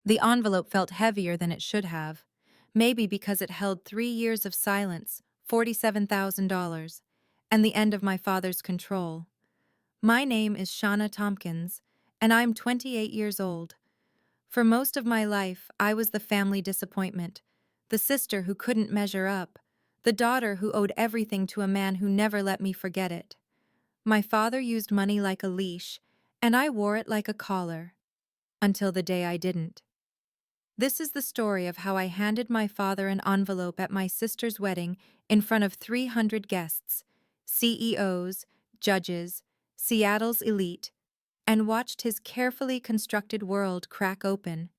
The envelope felt heavier than it should have, maybe because it held 3 years of silence, $47,000, and the end of my father's control. My name is Shauna Tompkins, and I'm 28 years old. For most of my life, I was the family disappointment, the sister who couldn't measure up, the daughter who owed everything to a man who never let me forget it. My father used money like a leash, and I wore it like a collar, until the day I didn't. This is the story of how I handed my father an envelope at my sister's wedding in front of 300 guests, CEOs, judges, Seattle's elite, and watched his carefully constructed world crack open.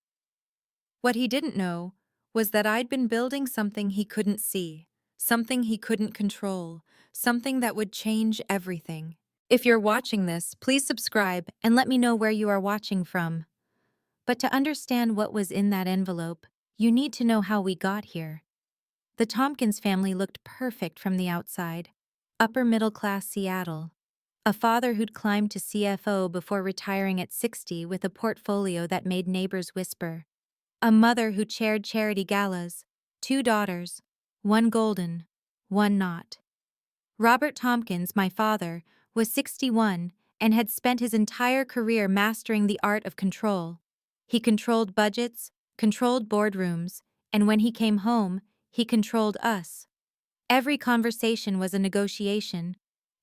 What he didn't know was that I'd been building something he couldn't see, something he couldn't control, something that would change everything. If you're watching this, please subscribe and let me know where you are watching from. But to understand what was in that envelope, you need to know how we got here. The Tompkins family looked perfect from the outside. Upper middle class Seattle. A father who'd climbed to CFO before retiring at 60 with a portfolio that made neighbors whisper. A mother who chaired charity galas. 2 daughters, one golden, one not. Robert Tompkins, my father, was 61 and had spent his entire career mastering the art of control. He controlled budgets, controlled boardrooms, and when he came home, he controlled us. Every conversation was a negotiation.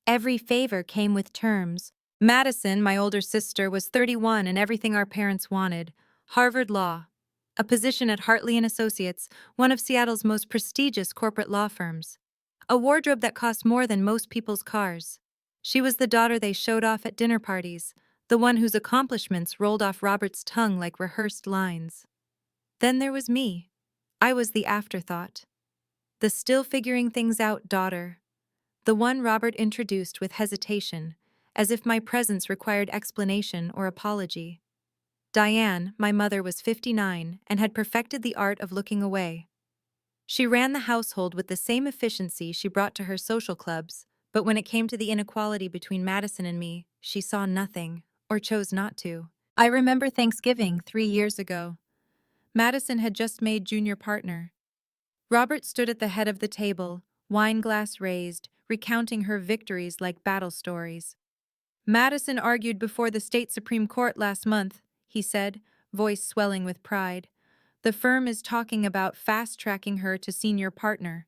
Every favor came with terms. Madison, my older sister, was 31 and everything our parents wanted. Harvard Law. A position at Hartley and Associates, one of Seattle's most prestigious corporate law firms. A wardrobe that cost more than most people's cars. She was the daughter they showed off at dinner parties, the one whose accomplishments rolled off Robert's tongue like rehearsed lines. Then there was me. I was the afterthought. The still figuring things out daughter. The one Robert introduced with hesitation, as if my presence required explanation or apology. Diane, my mother, was 59 and had perfected the art of looking away. She ran the household with the same efficiency she brought to her social clubs, but when it came to the inequality between Madison and me, she saw nothing, or chose not to. I remember Thanksgiving 3 years ago. Madison had just made junior partner. Robert stood at the head of the table, wine glass raised, recounting her victories like battle stories. Madison argued before the state Supreme Court last month, he said, voice swelling with pride. The firm is talking about fast-tracking her to senior partner.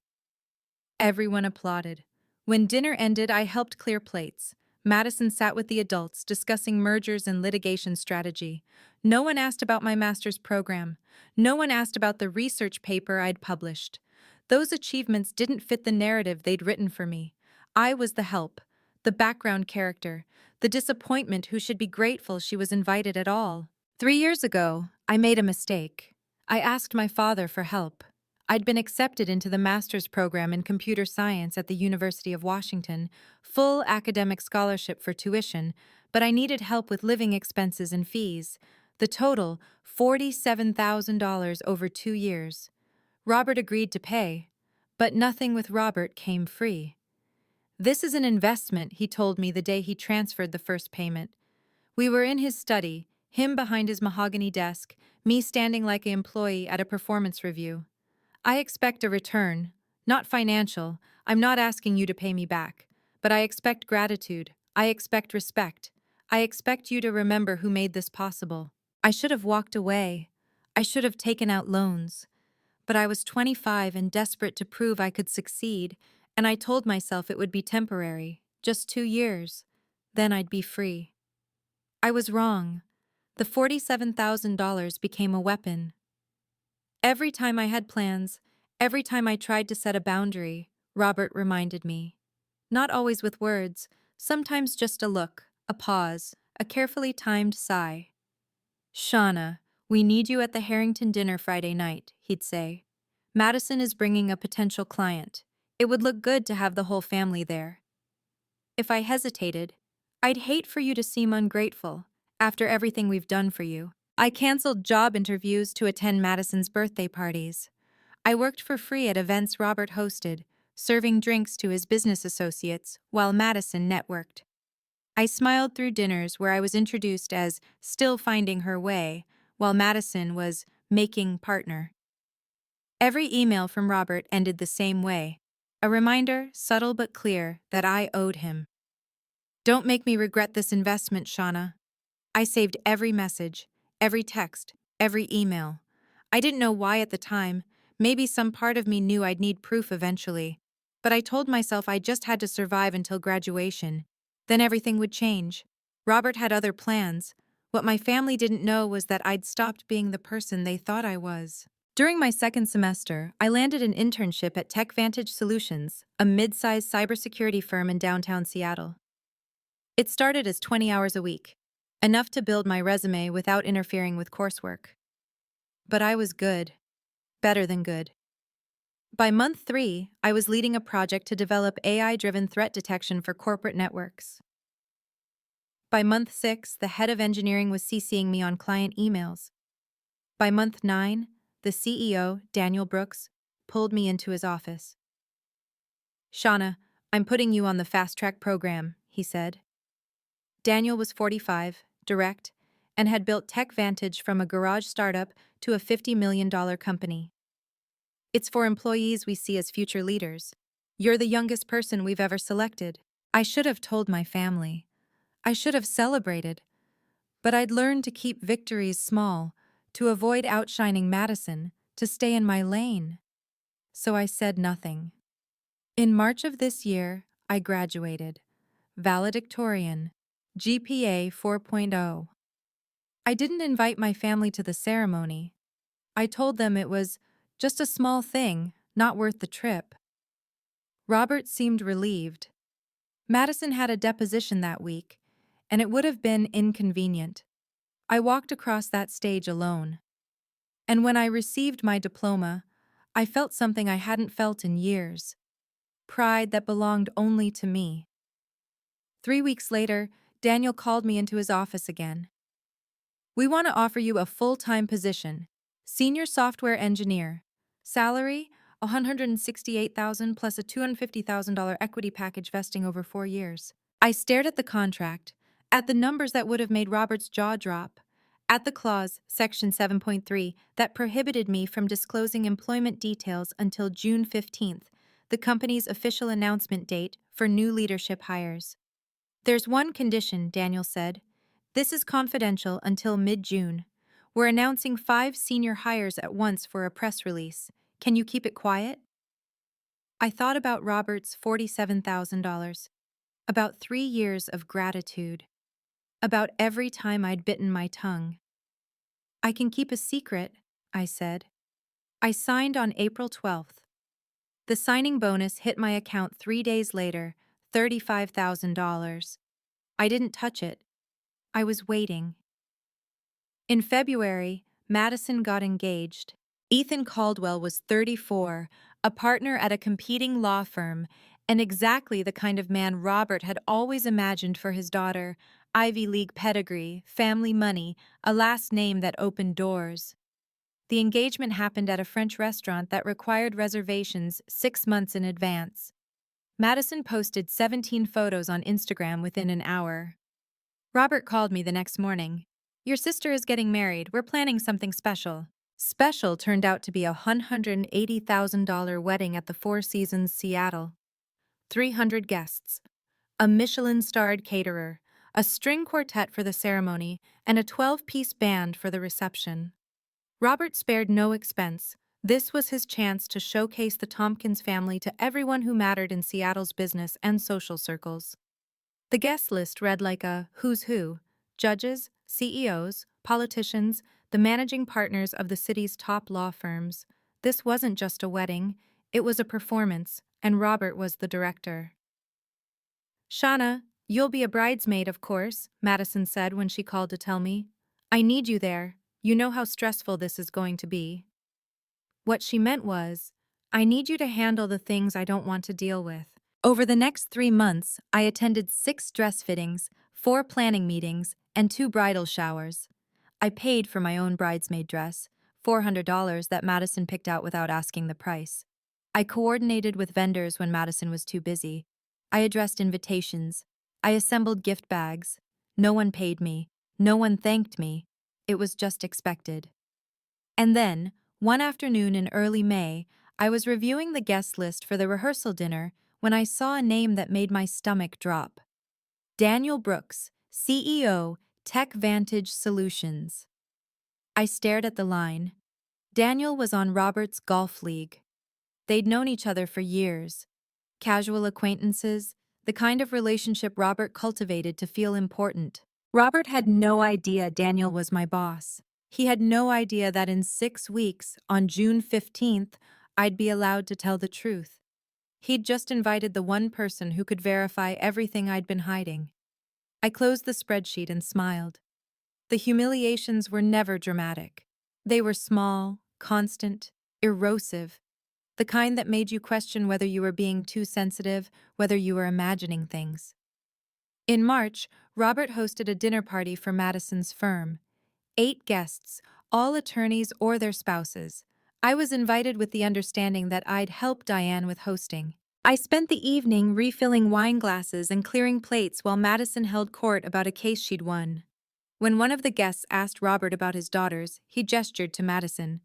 Everyone applauded. When dinner ended, I helped clear plates. Madison sat with the adults, discussing mergers and litigation strategy. No one asked about my master's program. No one asked about the research paper I'd published. Those achievements didn't fit the narrative they'd written for me. I was the help, the background character, the disappointment who should be grateful she was invited at all. 3 years ago, I made a mistake. I asked my father for help. I'd been accepted into the master's program in computer science at the University of Washington, full academic scholarship for tuition, but I needed help with living expenses and fees. The total, $47,000 over 2 years. Robert agreed to pay, but nothing with Robert came free. This is an investment, he told me the day he transferred the first payment. We were in his study, him behind his mahogany desk, me standing like an employee at a performance review. I expect a return, not financial. I'm not asking you to pay me back, but I expect gratitude. I expect respect. I expect you to remember who made this possible. I should have walked away. I should have taken out loans. But I was 25 and desperate to prove I could succeed, and I told myself it would be temporary, just 2 years. Then I'd be free. I was wrong. The $47,000 became a weapon. Every time I had plans, every time I tried to set a boundary, Robert reminded me. Not always with words, sometimes just a look, a pause, a carefully timed sigh. Shauna, we need you at the Harrington dinner Friday night, he'd say. Madison is bringing a potential client. It would look good to have the whole family there. If I hesitated, I'd hate for you to seem ungrateful after everything we've done for you. I canceled job interviews to attend Madison's birthday parties. I worked for free at events Robert hosted, serving drinks to his business associates while Madison networked. I smiled through dinners where I was introduced as still finding her way, while Madison was making partner. Every email from Robert ended the same way. A reminder, subtle but clear, that I owed him. Don't make me regret this investment, Shauna. I saved every message, every text, every email. I didn't know why at the time. Maybe some part of me knew I'd need proof eventually. But I told myself I just had to survive until graduation. Then everything would change. Robert had other plans. What my family didn't know was that I'd stopped being the person they thought I was. During my second semester, I landed an internship at TechVantage Solutions, a mid-sized cybersecurity firm in downtown Seattle. It started as 20 hours a week, enough to build my resume without interfering with coursework. But I was good, better than good. By month 3, I was leading a project to develop AI-driven threat detection for corporate networks. By month 6, the head of engineering was CCing me on client emails. By month 9, the CEO, Daniel Brooks, pulled me into his office. "Shauna, I'm putting you on the fast-track program," he said. Daniel was 45, direct, and had built TechVantage from a garage startup to a $50 million company. "It's for employees we see as future leaders. You're the youngest person we've ever selected." I should have told my family. I should have celebrated. But I'd learned to keep victories small, to avoid outshining Madison, to stay in my lane. So I said nothing. In March of this year, I graduated. Valedictorian. GPA 4.0. I didn't invite my family to the ceremony. I told them it was just a small thing, not worth the trip. Robert seemed relieved. Madison had a deposition that week, and it would have been inconvenient. I walked across that stage alone. And when I received my diploma, I felt something I hadn't felt in years. Pride that belonged only to me. 3 weeks later, Daniel called me into his office again. "We want to offer you a full-time position, senior software engineer. Salary, $168,000 plus a $250,000 equity package vesting over 4 years." I stared at the contract, at the numbers that would have made Robert's jaw drop, at the clause, Section 7.3, that prohibited me from disclosing employment details until June 15th, the company's official announcement date for new leadership hires. "There's one condition," Daniel said. "This is confidential until mid-June. We're announcing 5 senior hires at once for a press release. Can you keep it quiet?" I thought about Robert's $47,000, about 3 years of gratitude, about every time I'd bitten my tongue. "I can keep a secret," I said. I signed on April 12th. The signing bonus hit my account 3 days later, $35,000. I didn't touch it. I was waiting. In February, Madison got engaged. Ethan Caldwell was 34, a partner at a competing law firm, and exactly the kind of man Robert had always imagined for his daughter: Ivy League pedigree, family money, a last name that opened doors. The engagement happened at a French restaurant that required reservations 6 months in advance. Madison posted 17 photos on Instagram within an hour. Robert called me the next morning. "Your sister is getting married. We're planning something special." Special turned out to be a $180,000 wedding at the Four Seasons Seattle. 300 guests, a Michelin-starred caterer, a string quartet for the ceremony, and a 12-piece band for the reception. Robert spared no expense. This was his chance to showcase the Tompkins family to everyone who mattered in Seattle's business and social circles. The guest list read like a who's who: judges, CEOs, politicians, the managing partners of the city's top law firms. This wasn't just a wedding, it was a performance, and Robert was the director. "Shauna, you'll be a bridesmaid, of course," Madison said when she called to tell me. "I need you there. You know how stressful this is going to be." What she meant was, I need you to handle the things I don't want to deal with. Over the next 3 months, I attended 6 dress fittings, 4 planning meetings, and 2 bridal showers. I paid for my own bridesmaid dress, $400 that Madison picked out without asking the price. I coordinated with vendors when Madison was too busy. I addressed invitations. I assembled gift bags. No one paid me. No one thanked me. It was just expected. And then, one afternoon in early May, I was reviewing the guest list for the rehearsal dinner when I saw a name that made my stomach drop. Daniel Brooks, CEO, Tech Vantage Solutions. I stared at the line. Daniel was on Robert's golf league. They'd known each other for years. Casual acquaintances, the kind of relationship Robert cultivated to feel important. Robert had no idea Daniel was my boss. He had no idea that in 6 weeks, on June 15th, I'd be allowed to tell the truth. He'd just invited the one person who could verify everything I'd been hiding. I closed the spreadsheet and smiled. The humiliations were never dramatic. They were small, constant, erosive, the kind that made you question whether you were being too sensitive, whether you were imagining things. In March, Robert hosted a dinner party for Madison's firm. 8 guests, all attorneys or their spouses. I was invited with the understanding that I'd help Diane with hosting. I spent the evening refilling wine glasses and clearing plates while Madison held court about a case she'd won. When one of the guests asked Robert about his daughters, he gestured to Madison.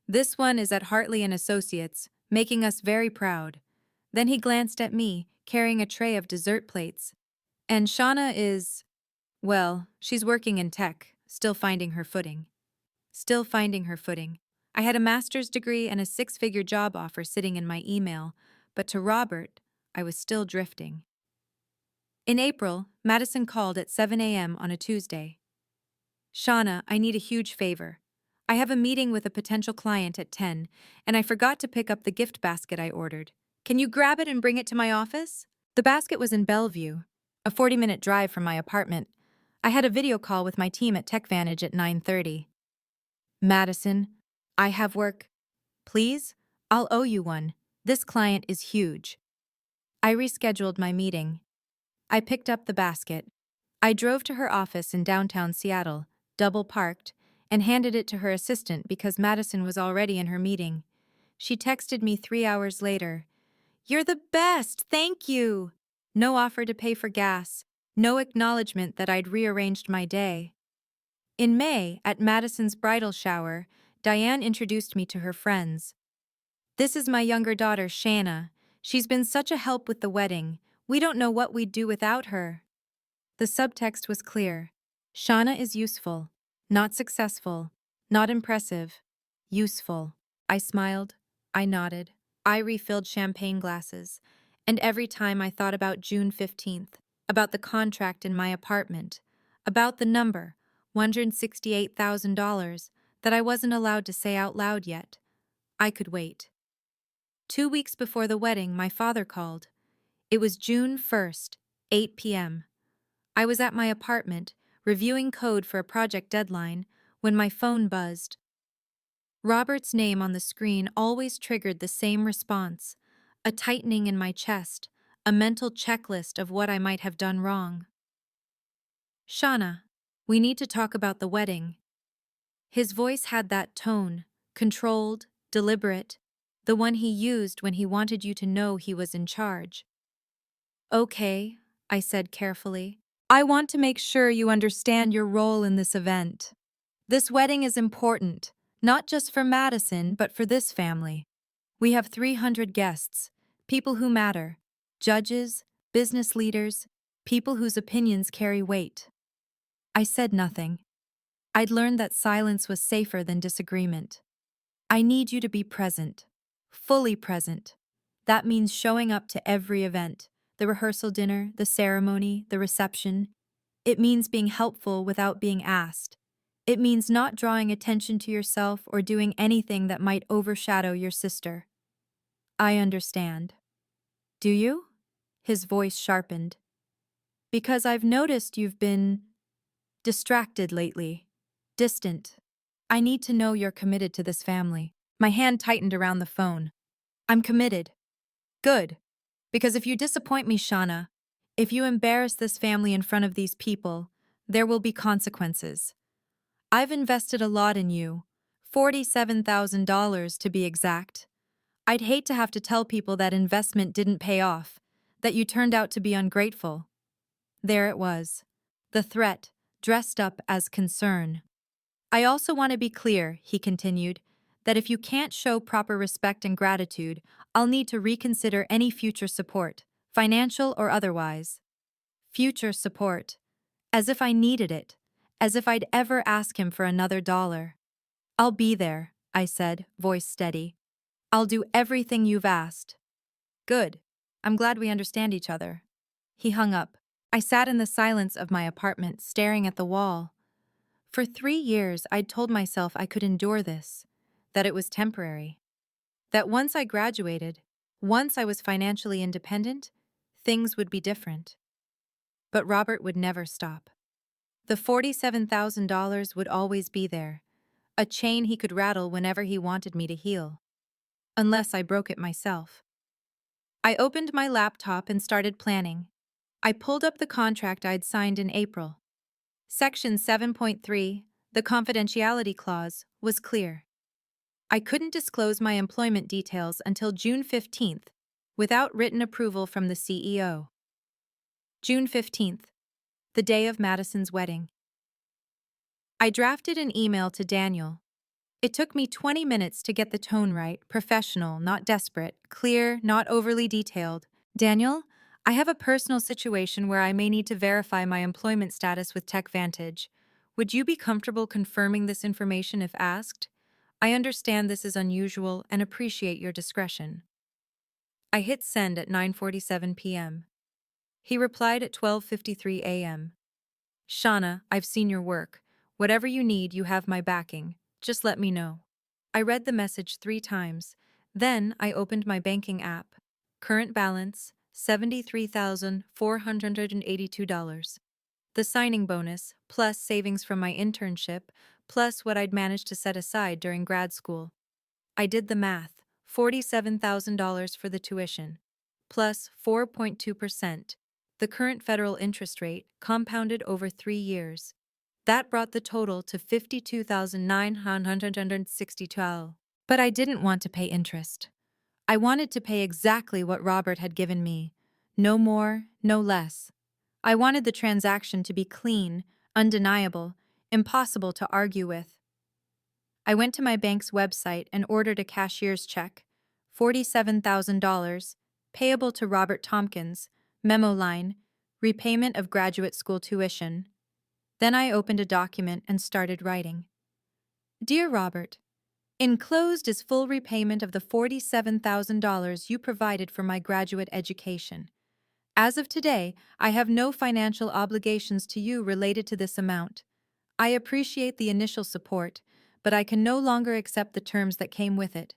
"This one is at Hartley and Associates, making us very proud." Then he glanced at me, carrying a tray of dessert plates. "And Shauna is, well, she's working in tech, still finding her footing." Still finding her footing. I had a master's degree and a 6-figure job offer sitting in my email, but to Robert, I was still drifting. In April, Madison called at 7 a.m. on a Tuesday. "Shauna, I need a huge favor. I have a meeting with a potential client at 10, and I forgot to pick up the gift basket I ordered. Can you grab it and bring it to my office?" The basket was in Bellevue, a 40-minute drive from my apartment. I had a video call with my team at TechVantage at 9:30. "Madison, I have work. Please? I'll owe you one. This client is huge." I rescheduled my meeting. I picked up the basket. I drove to her office in downtown Seattle, double-parked, and handed it to her assistant because Madison was already in her meeting. She texted me 3 hours later. "You're the best, thank you." No offer to pay for gas, no acknowledgement that I'd rearranged my day. In May, at Madison's bridal shower, Diane introduced me to her friends. "This is my younger daughter, Shanna. She's been such a help with the wedding. We don't know what we'd do without her." The subtext was clear. Shauna is useful, not successful, not impressive, useful. I smiled, I nodded, I refilled champagne glasses, and every time I thought about June 15th, about the contract in my apartment, about the number, $168,000, that I wasn't allowed to say out loud yet, I could wait. 2 weeks before the wedding, my father called. It was June 1st, 8 p.m. I was at my apartment, reviewing code for a project deadline, when my phone buzzed. Robert's name on the screen always triggered the same response, a tightening in my chest, a mental checklist of what I might have done wrong. "Shauna, we need to talk about the wedding." His voice had that tone, controlled, deliberate, the one he used when he wanted you to know he was in charge. "Okay," I said carefully. "I want to make sure you understand your role in this event. This wedding is important, not just for Madison, but for this family. We have 300 guests, people who matter, judges, business leaders, people whose opinions carry weight." I said nothing. I'd learned that silence was safer than disagreement. "I need you to be present, fully present. That means showing up to every event, the rehearsal dinner, the ceremony, the reception. It means being helpful without being asked. It means not drawing attention to yourself or doing anything that might overshadow your sister." "I understand." "Do you?" His voice sharpened. "Because I've noticed you've been distracted lately, distant. I need to know you're committed to this family." My hand tightened around the phone. "I'm committed." "Good. Because if you disappoint me, Shauna, if you embarrass this family in front of these people, there will be consequences. I've invested a lot in you, $47,000 to be exact. I'd hate to have to tell people that investment didn't pay off, that you turned out to be ungrateful." There it was, the threat, dressed up as concern. I also want to be clear, he continued, that if you can't show proper respect and gratitude, I'll need to reconsider any future support, financial or otherwise. Future support. As if I needed it. As if I'd ever ask him for another dollar. I'll be there, I said, voice steady. I'll do everything you've asked. Good. I'm glad we understand each other. He hung up. I sat in the silence of my apartment, staring at the wall. For 3 years, I'd told myself I could endure this, that it was temporary, that once I graduated, once I was financially independent, things would be different. But Robert would never stop. The $47,000 would always be there, a chain he could rattle whenever he wanted me to heal. Unless I broke it myself. I opened my laptop and started planning. I pulled up the contract I'd signed in April. Section 7.3, the confidentiality clause, was clear. I couldn't disclose my employment details until June 15th, without written approval from the CEO. June 15th, the day of Madison's wedding. I drafted an email to Daniel. It took me 20 minutes to get the tone right, professional, not desperate, clear, not overly detailed. Daniel, I have a personal situation where I may need to verify my employment status with TechVantage. Would you be comfortable confirming this information if asked? I understand this is unusual and appreciate your discretion. I hit send at 9:47 p.m. He replied at 12:53 a.m. Shauna, I've seen your work. Whatever you need, you have my backing. Just let me know. I read the message 3 times. Then I opened my banking app. Current balance, $73,482. The signing bonus, plus savings from my internship, plus what I'd managed to set aside during grad school. I did the math, $47,000 for the tuition, plus 4.2%, the current federal interest rate compounded over 3 years. That brought the total to $52,962. But I didn't want to pay interest. I wanted to pay exactly what Robert had given me. No more, no less. I wanted the transaction to be clean, undeniable, impossible to argue with. I went to my bank's website and ordered a cashier's check, $47,000, payable to Robert Tompkins, memo line, repayment of graduate school tuition. Then I opened a document and started writing. Dear Robert, enclosed is full repayment of the $47,000 you provided for my graduate education. As of today, I have no financial obligations to you related to this amount. I appreciate the initial support, but I can no longer accept the terms that came with it.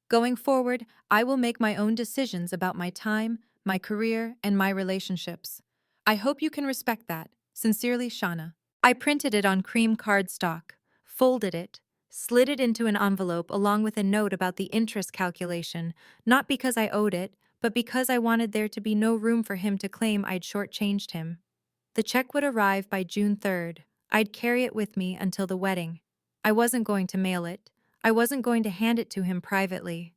Going forward, I will make my own decisions about my time, my career, and my relationships. I hope you can respect that. Sincerely, Shauna. I printed it on cream cardstock, folded it, slid it into an envelope along with a note about the interest calculation, not because I owed it, but because I wanted there to be no room for him to claim I'd shortchanged him. The check would arrive by June 3rd. I'd carry it with me until the wedding. I wasn't going to mail it. I wasn't going to hand it to him privately.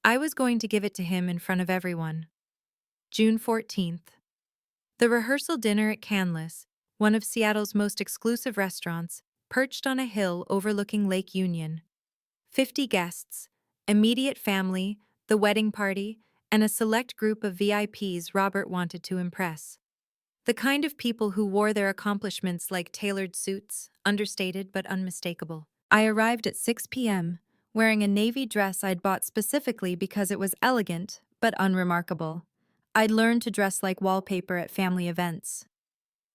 I was going to give it to him in front of everyone. June 14th. The rehearsal dinner at Canlis, one of Seattle's most exclusive restaurants, perched on a hill overlooking Lake Union. 50 guests, immediate family, the wedding party, and a select group of VIPs Robert wanted to impress. The kind of people who wore their accomplishments like tailored suits, understated but unmistakable. I arrived at 6 p.m., wearing a navy dress I'd bought specifically because it was elegant but unremarkable. I'd learned to dress like wallpaper at family events.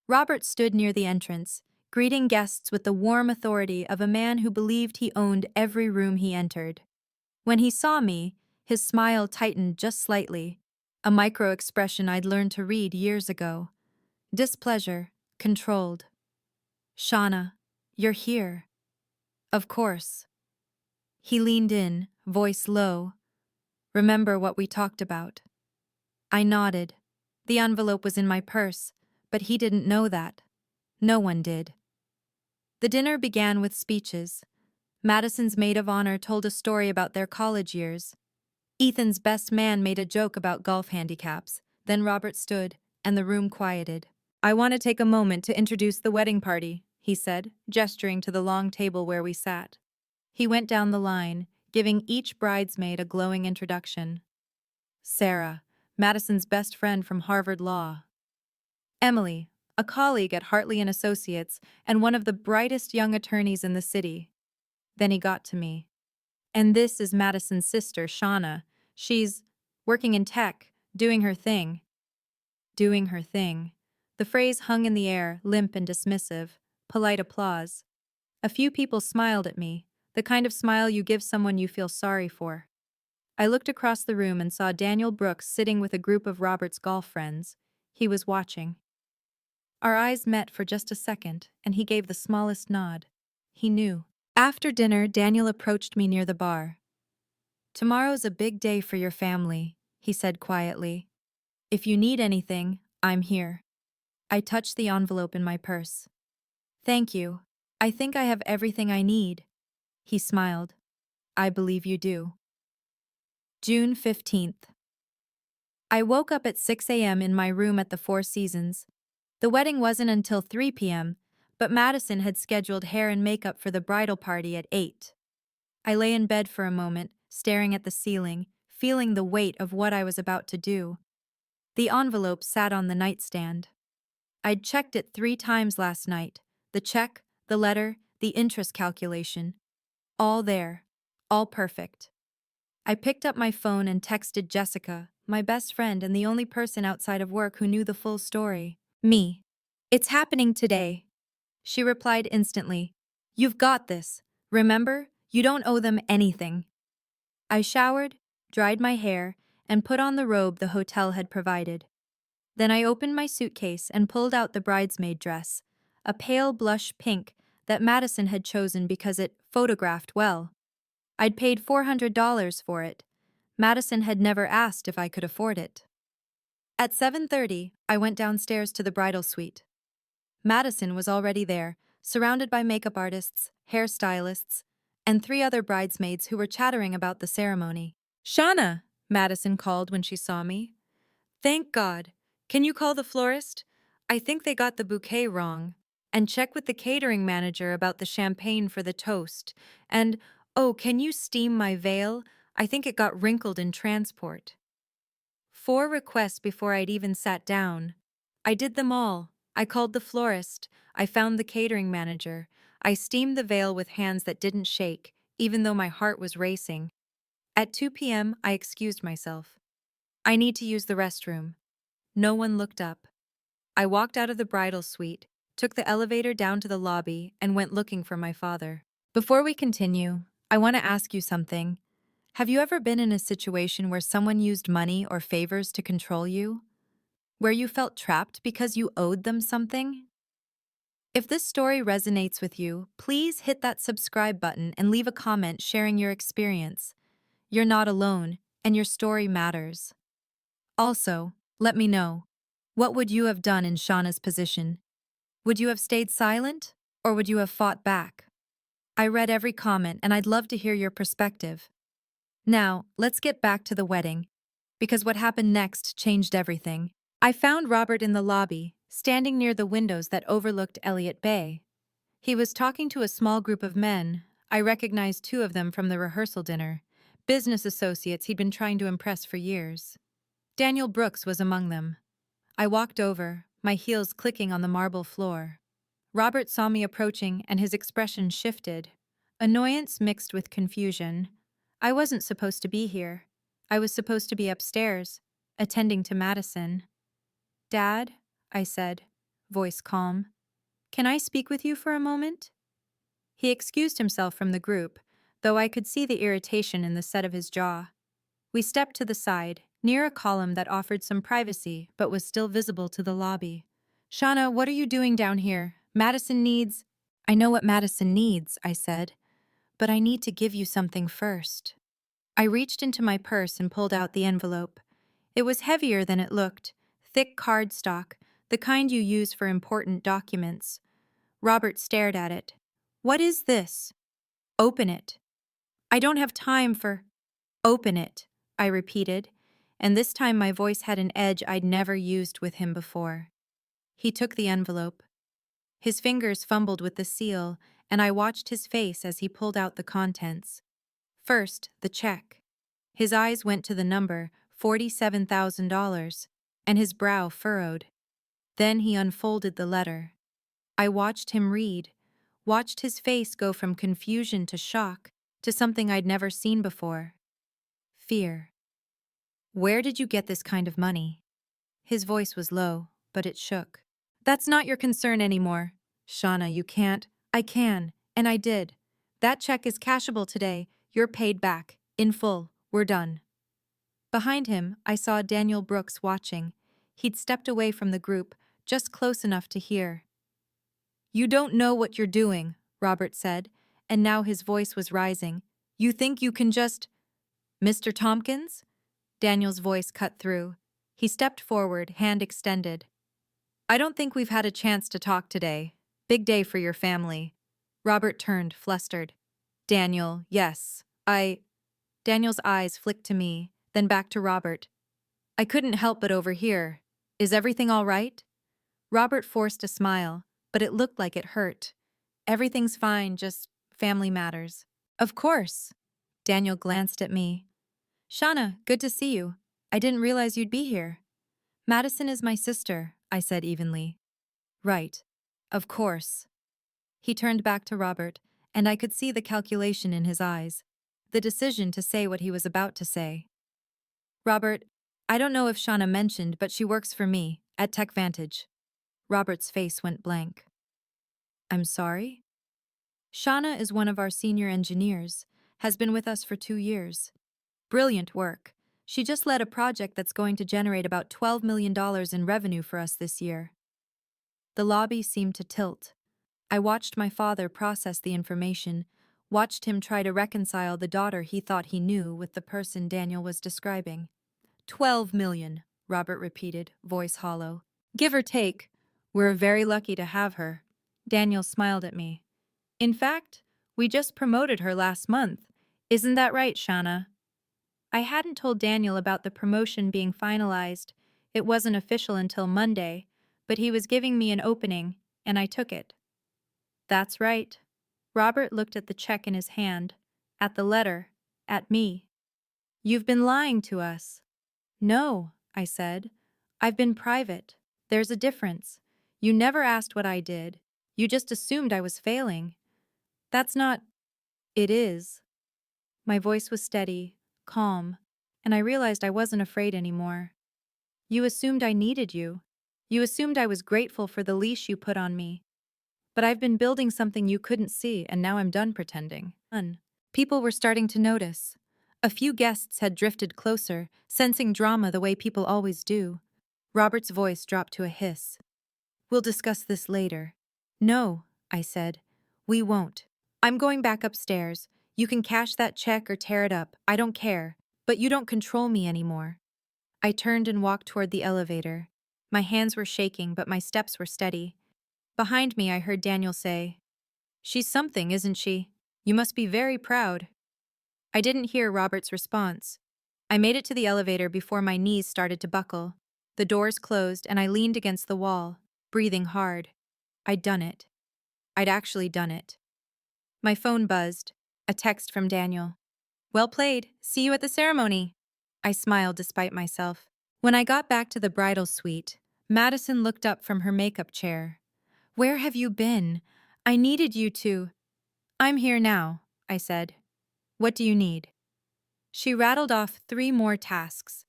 Robert stood near the entrance, greeting guests with the warm authority of a man who believed he owned every room he entered. When he saw me, his smile tightened just slightly, a micro-expression I'd learned to read years ago. Displeasure, controlled. Shauna, you're here. Of course. He leaned in, voice low. Remember what we talked about? I nodded. The envelope was in my purse, but he didn't know that. No one did. The dinner began with speeches. Madison's maid of honor told a story about their college years. Ethan's best man made a joke about golf handicaps. Then Robert stood, and the room quieted. I want to take a moment to introduce the wedding party, he said, gesturing to the long table where we sat. He went down the line, giving each bridesmaid a glowing introduction. Sarah, Madison's best friend from Harvard Law. Emily, a colleague at Hartley and Associates and one of the brightest young attorneys in the city. Then he got to me. And this is Madison's sister, Shauna. She's working in tech, doing her thing. Doing her thing. The phrase hung in the air, limp and dismissive. Polite applause. A few people smiled at me, the kind of smile you give someone you feel sorry for. I looked across the room and saw Daniel Brooks sitting with a group of Robert's golf friends. He was watching. Our eyes met for just a second, and he gave the smallest nod. He knew. After dinner, Daniel approached me near the bar. "Tomorrow's a big day for your family," he said quietly. "If you need anything, I'm here." I touched the envelope in my purse. "Thank you. I think I have everything I need." He smiled. "I believe you do." June 15th. I woke up at 6 a.m. in my room at the Four Seasons. The wedding wasn't until 3 p.m., but Madison had scheduled hair and makeup for the bridal party at 8. I lay in bed for a moment, staring at the ceiling, feeling the weight of what I was about to do. The envelope sat on the nightstand. I'd checked it 3 times last night. The check, the letter, the interest calculation. All there. All perfect. I picked up my phone and texted Jessica, my best friend and the only person outside of work who knew the full story. Me. "It's happening today." She replied instantly. "You've got this. Remember, you don't owe them anything." I showered, dried my hair, and put on the robe the hotel had provided. Then I opened my suitcase and pulled out the bridesmaid dress, a pale blush pink that Madison had chosen because it photographed well. I'd paid $400 for it. Madison had never asked if I could afford it. At 7:30, I went downstairs to the bridal suite. Madison was already there, surrounded by makeup artists, hairstylists, and 3 other bridesmaids who were chattering about the ceremony. "Shauna," Madison called when she saw me. "Thank God. Can you call the florist? I think they got the bouquet wrong. And check with the catering manager about the champagne for the toast. And, oh, can you steam my veil? I think it got wrinkled in transport." 4 requests before I'd even sat down. I did them all. I called the florist. I found the catering manager. I steamed the veil with hands that didn't shake, even though my heart was racing. At 2 p.m., I excused myself. "I need to use the restroom." No one looked up. I walked out of the bridal suite, took the elevator down to the lobby, and went looking for my father. Before we continue, I want to ask you something. Have you ever been in a situation where someone used money or favors to control you? Where you felt trapped because you owed them something? If this story resonates with you, please hit that subscribe button and leave a comment sharing your experience. You're not alone, and your story matters. Also, let me know. What would you have done in Shauna's position? Would you have stayed silent, or would you have fought back? I read every comment and I'd love to hear your perspective. Now, let's get back to the wedding, because what happened next changed everything. I found Robert in the lobby, standing near the windows that overlooked Elliott Bay. He was talking to a small group of men. I recognized 2 of them from the rehearsal dinner, business associates he'd been trying to impress for years. Daniel Brooks was among them. I walked over, my heels clicking on the marble floor. Robert saw me approaching and his expression shifted. Annoyance mixed with confusion. I wasn't supposed to be here. I was supposed to be upstairs, attending to Madison. "Dad," I said, voice calm, "can I speak with you for a moment?" He excused himself from the group, though I could see the irritation in the set of his jaw. We stepped to the side, near a column that offered some privacy but was still visible to the lobby. "Shauna, what are you doing down here? Madison needs—" "I know what Madison needs," I said, "but I need to give you something first." I reached into my purse and pulled out the envelope. It was heavier than it looked, thick cardstock, the kind you use for important documents. Robert stared at it. "What is this?" "Open it." "I don't have time for—" "Open it," I repeated, and this time my voice had an edge I'd never used with him before. He took the envelope. His fingers fumbled with the seal, and I watched his face as he pulled out the contents. First, the check. His eyes went to the number, $47,000, and his brow furrowed. Then he unfolded the letter. I watched him read, watched his face go from confusion to shock, to something I'd never seen before. Fear. Where did you get this kind of money? His voice was low, but it shook. That's not your concern anymore. Shauna, you can't. I can, and I did. That check is cashable today. You're paid back. In full. We're done. Behind him, I saw Daniel Brooks watching. He'd stepped away from the group, just close enough to hear. You don't know what you're doing, Robert said, and now his voice was rising. You think you can just… Mr. Tompkins? Daniel's voice cut through. He stepped forward, hand extended. I don't think we've had a chance to talk today. Big day for your family. Robert turned, flustered. Daniel, yes. Daniel's eyes flicked to me, then back to Robert. I couldn't help but overhear. Is everything all right? Robert forced a smile, but it looked like it hurt. Everything's fine, just family matters. Of course. Daniel glanced at me. Shauna, good to see you. I didn't realize you'd be here. Madison is my sister, I said evenly. Right. Of course. He turned back to Robert, and I could see the calculation in his eyes, the decision to say what he was about to say. Robert, I don't know if Shauna mentioned, but she works for me, at TechVantage. Robert's face went blank. I'm sorry? Shauna is one of our senior engineers, has been with us for 2 years. Brilliant work. She just led a project that's going to generate about $12 million in revenue for us this year. The lobby seemed to tilt. I watched my father process the information, watched him try to reconcile the daughter he thought he knew with the person Daniel was describing. 12 million, Robert repeated, voice hollow. Give or take. We're very lucky to have her. Daniel smiled at me. In fact, we just promoted her last month. Isn't that right, Shauna? I hadn't told Daniel about the promotion being finalized. It wasn't official until Monday, but he was giving me an opening, and I took it. That's right. Robert looked at the check in his hand, at the letter, at me. You've been lying to us. No, I said. I've been private. There's a difference. You never asked what I did. You just assumed I was failing. That's not… It is. My voice was steady, calm, and I realized I wasn't afraid anymore. You assumed I needed you. You assumed I was grateful for the leash you put on me. But I've been building something you couldn't see, and now I'm done pretending. People were starting to notice. A few guests had drifted closer, sensing drama the way people always do. Robert's voice dropped to a hiss. We'll discuss this later. No, I said. We won't. I'm going back upstairs. You can cash that check or tear it up. I don't care. But you don't control me anymore. I turned and walked toward the elevator. My hands were shaking, but my steps were steady. Behind me, I heard Daniel say, She's something, isn't she? You must be very proud. I didn't hear Robert's response. I made it to the elevator before my knees started to buckle. The doors closed, and I leaned against the wall, breathing hard. I'd done it. I'd actually done it. My phone buzzed. A text from Daniel. Well played. See you at the ceremony. I smiled despite myself. When I got back to the bridal suite, Madison looked up from her makeup chair. Where have you been? I needed you to… I'm here now, I said. What do you need? She rattled off 3 more tasks.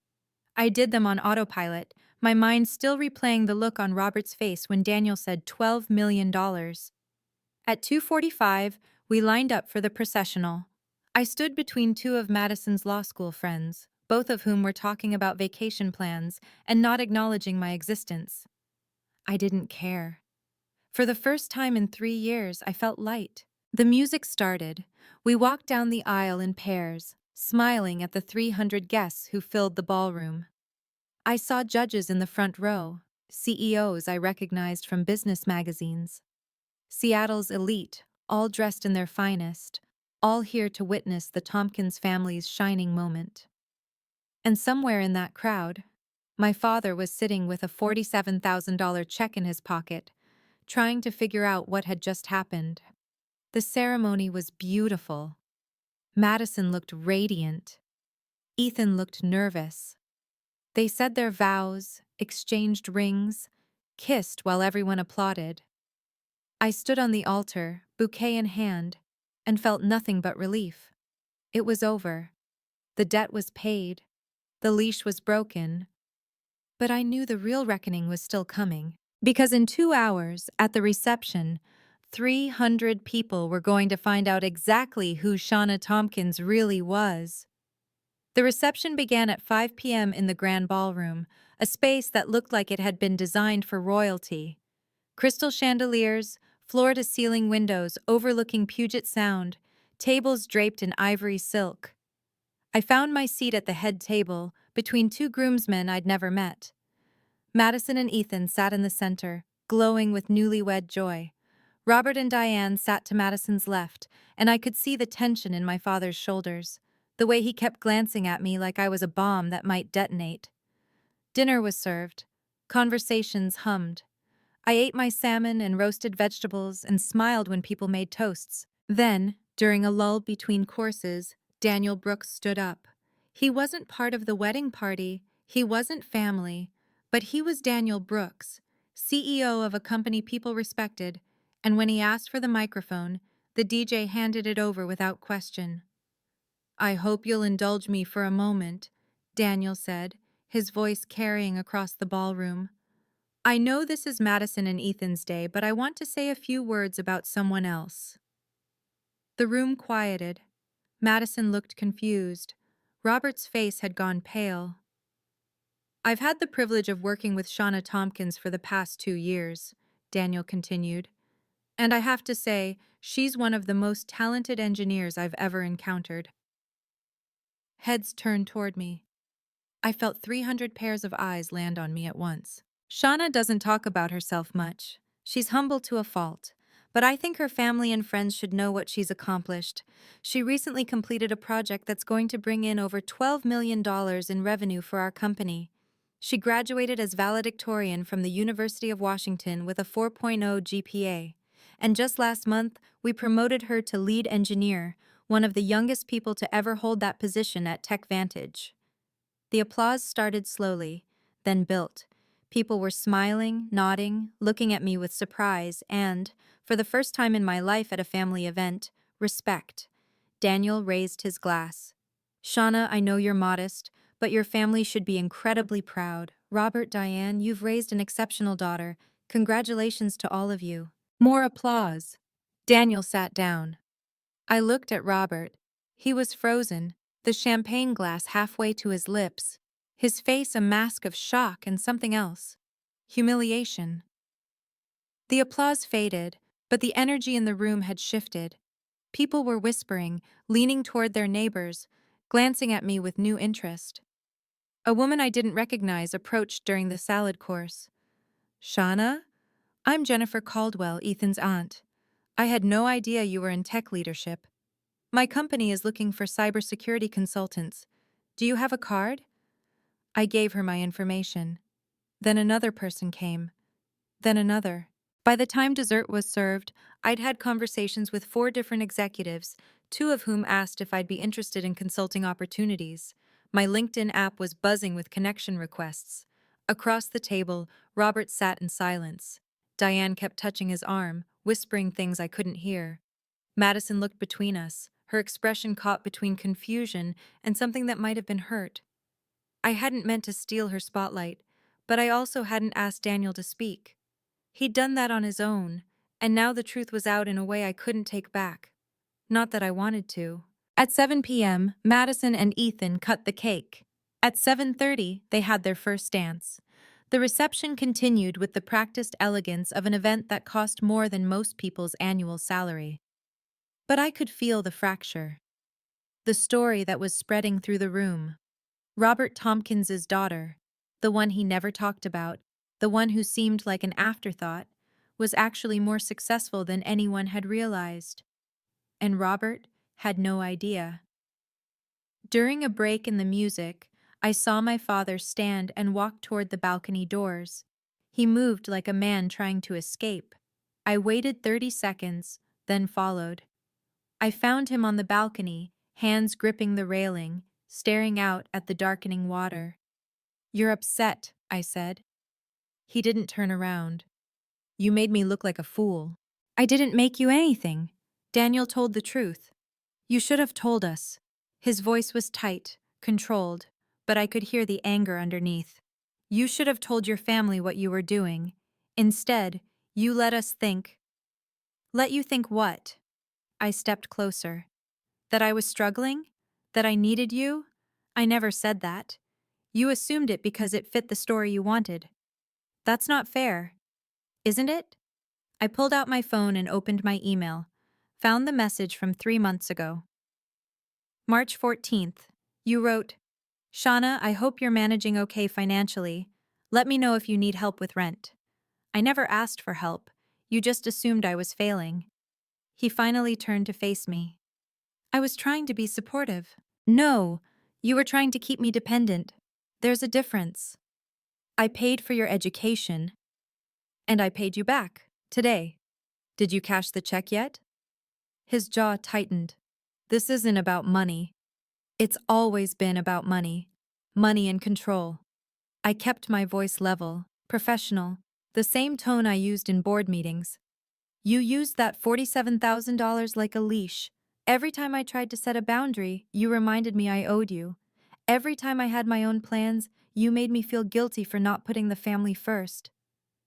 I did them on autopilot, my mind still replaying the look on Robert's face when Daniel said $12 million. At 2:45, we lined up for the processional. I stood between 2 of Madison's law school friends, both of whom were talking about vacation plans and not acknowledging my existence. I didn't care. For the first time in 3 years, I felt light. The music started. We walked down the aisle in pairs, smiling at the 300 guests who filled the ballroom. I saw judges in the front row, CEOs I recognized from business magazines. Seattle's elite, all dressed in their finest, all here to witness the Tompkins family's shining moment. And somewhere in that crowd, my father was sitting with a $47,000 check in his pocket, trying to figure out what had just happened. The ceremony was beautiful. Madison looked radiant. Ethan looked nervous. They said their vows, exchanged rings, kissed while everyone applauded. I stood on the altar, bouquet in hand, and felt nothing but relief. It was over. The debt was paid. The leash was broken. But I knew the real reckoning was still coming. Because in 2 hours, at the reception, 300 people were going to find out exactly who Shauna Tompkins really was. The reception began at 5 p.m. in the Grand Ballroom, a space that looked like it had been designed for royalty. Crystal chandeliers, floor-to-ceiling windows overlooking Puget Sound, tables draped in ivory silk. I found my seat at the head table, between two groomsmen I'd never met. Madison and Ethan sat in the center, glowing with newlywed joy. Robert and Diane sat to Madison's left, and I could see the tension in my father's shoulders, the way he kept glancing at me like I was a bomb that might detonate. Dinner was served. Conversations hummed. I ate my salmon and roasted vegetables and smiled when people made toasts. Then, during a lull between courses, Daniel Brooks stood up. He wasn't part of the wedding party, he wasn't family, but he was Daniel Brooks, CEO of a company people respected, and when he asked for the microphone, the DJ handed it over without question. "I hope you'll indulge me for a moment," Daniel said, his voice carrying across the ballroom. "I know this is Madison and Ethan's day, but I want to say a few words about someone else." The room quieted. Madison looked confused. Robert's face had gone pale. "I've had the privilege of working with Shauna Tompkins for the past 2 years," Daniel continued. "And I have to say, she's one of the most talented engineers I've ever encountered." Heads turned toward me. I felt 300 pairs of eyes land on me at once. Shauna doesn't talk about herself much. She's humble to a fault. But I think her family and friends should know what she's accomplished. She recently completed a project that's going to bring in over $12 million in revenue for our company. She graduated as valedictorian from the University of Washington with a 4.0 GPA. And just last month, we promoted her to lead engineer, one of the youngest people to ever hold that position at TechVantage. The applause started slowly, then built. People were smiling, nodding, looking at me with surprise and, for the first time in my life at a family event, respect. Daniel raised his glass. "Shauna, I know you're modest, but your family should be incredibly proud. Robert, Diane, you've raised an exceptional daughter. Congratulations to all of you." More applause. Daniel sat down. I looked at Robert. He was frozen, the champagne glass halfway to his lips, his face a mask of shock and something else. Humiliation. The applause faded, but the energy in the room had shifted. People were whispering, leaning toward their neighbors, glancing at me with new interest. A woman I didn't recognize approached during the salad course. "Shauna? I'm Jennifer Caldwell, Ethan's aunt. I had no idea you were in tech leadership. My company is looking for cybersecurity consultants. Do you have a card?" I gave her my information. Then another person came. Then another. By the time dessert was served, I'd had conversations with 4 different executives, 2 of whom asked if I'd be interested in consulting opportunities. My LinkedIn app was buzzing with connection requests. Across the table, Robert sat in silence. Diane kept touching his arm, whispering things I couldn't hear. Madison looked between us, her expression caught between confusion and something that might have been hurt. I hadn't meant to steal her spotlight, but I also hadn't asked Daniel to speak. He'd done that on his own, and now the truth was out in a way I couldn't take back. Not that I wanted to. At 7 p.m., Madison and Ethan cut the cake. At 7:30, they had their first dance. The reception continued with the practiced elegance of an event that cost more than most people's annual salary. But I could feel the fracture. The story that was spreading through the room. Robert Tompkins's daughter, the one he never talked about, the one who seemed like an afterthought, was actually more successful than anyone had realized. And Robert had no idea. During a break in the music, I saw my father stand and walk toward the balcony doors. He moved like a man trying to escape. I waited 30 seconds, then followed. I found him on the balcony, hands gripping the railing, staring out at the darkening water. "You're upset," I said. He didn't turn around. "You made me look like a fool." "I didn't make you anything." Daniel told the truth. "You should have told us." His voice was tight, controlled, but I could hear the anger underneath. "You should have told your family what you were doing. Instead, you let us think." "Let you think what?" I stepped closer. "That I was struggling? That I needed you? I never said that. You assumed it because it fit the story you wanted. That's not fair, isn't it?" I pulled out my phone and opened my email. Found the message from 3 months ago. March 14th. You wrote, "Shauna, I hope you're managing okay financially. Let me know if you need help with rent." I never asked for help. You just assumed I was failing. He finally turned to face me. "I was trying to be supportive." "No, you were trying to keep me dependent. There's a difference. I paid for your education, and I paid you back, today. Did you cash the check yet?" His jaw tightened. "This isn't about money. It's always been about money. Money and control." I kept my voice level, professional, the same tone I used in board meetings. "You used that $47,000 like a leash. Every time I tried to set a boundary, you reminded me I owed you. Every time I had my own plans, you made me feel guilty for not putting the family first."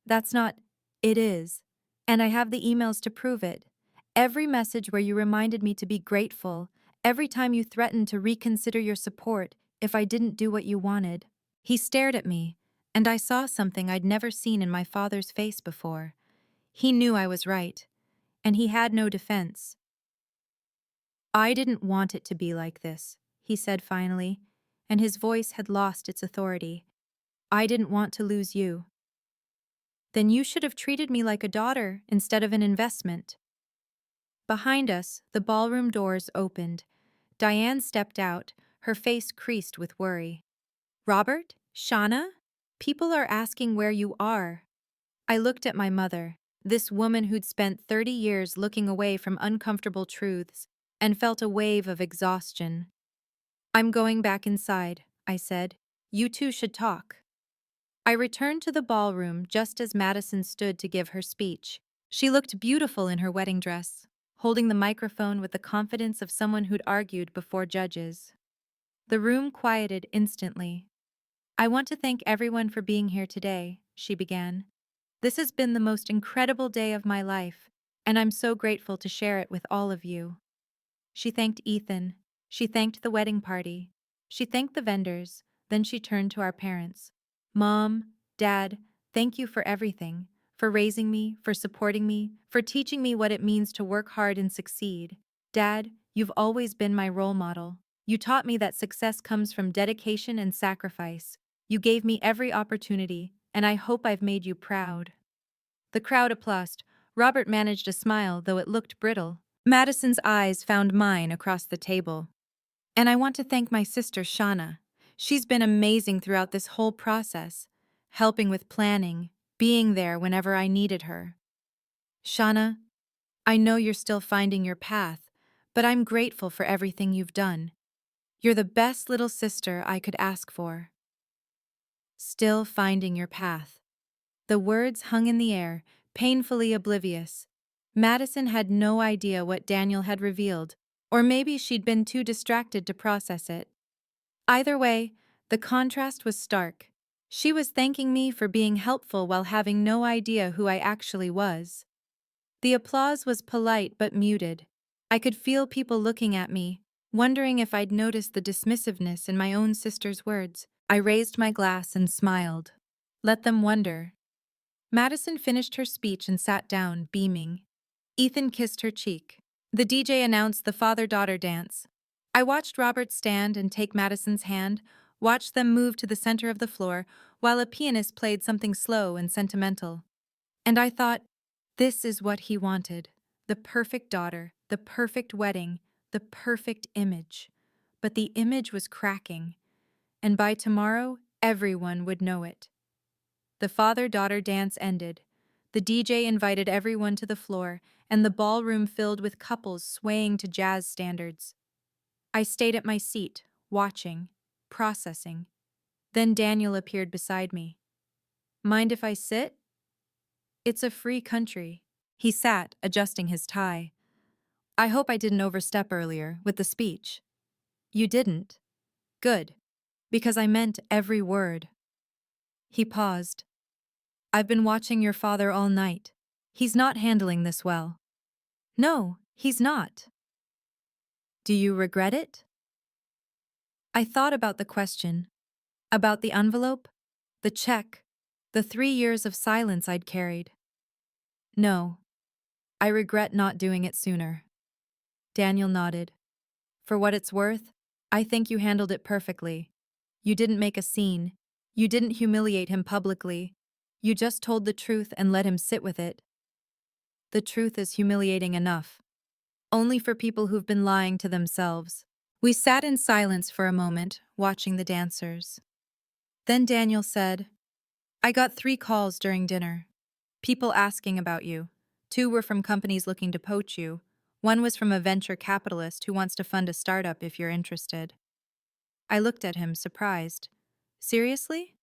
"That's not, it is. And I have the emails to prove it. Every message where you reminded me to be grateful, every time you threatened to reconsider your support if I didn't do what you wanted." He stared at me, and I saw something I'd never seen in my father's face before. He knew I was right, and he had no defense. "I didn't want it to be like this," he said finally, and his voice had lost its authority. "I didn't want to lose you." "Then you should have treated me like a daughter instead of an investment." Behind us, the ballroom doors opened. Diane stepped out, her face creased with worry. "Robert? Shauna? People are asking where you are." I looked at my mother, this woman who'd spent 30 years looking away from uncomfortable truths, and felt a wave of exhaustion. "I'm going back inside," I said. "You two should talk." I returned to the ballroom just as Madison stood to give her speech. She looked beautiful in her wedding dress, holding the microphone with the confidence of someone who'd argued before judges. The room quieted instantly. "I want to thank everyone for being here today," she began. "This has been the most incredible day of my life, and I'm so grateful to share it with all of you." She thanked Ethan. She thanked the wedding party. She thanked the vendors. Then she turned to our parents. "Mom, Dad, thank you for everything. For raising me, for supporting me, for teaching me what it means to work hard and succeed. Dad, you've always been my role model. You taught me that success comes from dedication and sacrifice. You gave me every opportunity, and I hope I've made you proud." The crowd applauded. Robert managed a smile, though it looked brittle. Madison's eyes found mine across the table. "And I want to thank my sister Shauna. She's been amazing throughout this whole process, helping with planning, being there whenever I needed her. Shauna, I know you're still finding your path, but I'm grateful for everything you've done. You're the best little sister I could ask for." Still finding your path. The words hung in the air, painfully oblivious. Madison had no idea what Daniel had revealed, or maybe she'd been too distracted to process it. Either way, the contrast was stark. She was thanking me for being helpful while having no idea who I actually was. The applause was polite but muted. I could feel people looking at me, wondering if I'd noticed the dismissiveness in my own sister's words. I raised my glass and smiled. Let them wonder. Madison finished her speech and sat down, beaming. Ethan kissed her cheek. The DJ announced the father-daughter dance. I watched Robert stand and take Madison's hand, watched them move to the center of the floor, while a pianist played something slow and sentimental. And I thought, this is what he wanted. The perfect daughter, the perfect wedding, the perfect image. But the image was cracking, and by tomorrow, everyone would know it. The father-daughter dance ended. The DJ invited everyone to the floor, and the ballroom filled with couples swaying to jazz standards. I stayed at my seat, watching, processing. Then Daniel appeared beside me. Mind if I sit? It's a free country. He sat, adjusting his tie. I hope I didn't overstep earlier with the speech. You didn't. Good. Because I meant every word. He paused. I've been watching your father all night. He's not handling this well. No, he's not. Do you regret it? I thought about the question, about the envelope, the check, the 3 years of silence I'd carried. No, I regret not doing it sooner. Daniel nodded. For what it's worth, I think you handled it perfectly. You didn't make a scene. You didn't humiliate him publicly. You just told the truth and let him sit with it. The truth is humiliating enough. Only for people who've been lying to themselves. We sat in silence for a moment, watching the dancers. Then Daniel said, I got 3 calls during dinner. People asking about you. 2 were from companies looking to poach you. 1 was from a venture capitalist who wants to fund a startup if you're interested. I looked at him, surprised. Seriously?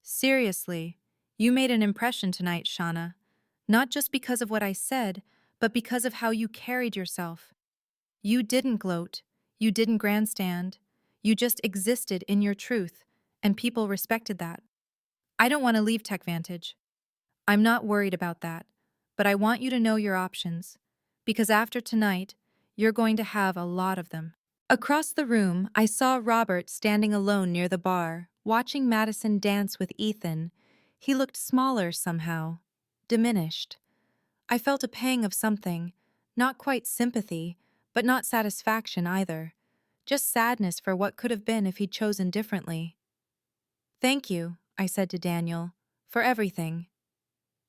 Seriously. You made an impression tonight, Shauna. Not just because of what I said, but because of how you carried yourself. You didn't gloat. You didn't grandstand. You just existed in your truth, and people respected that. I don't want to leave TechVantage. I'm not worried about that, but I want you to know your options, because after tonight, you're going to have a lot of them. Across the room, I saw Robert standing alone near the bar, watching Madison dance with Ethan. He looked smaller somehow, diminished. I felt a pang of something, not quite sympathy, but not satisfaction either. Just sadness for what could have been if he'd chosen differently. Thank you, I said to Daniel, for everything.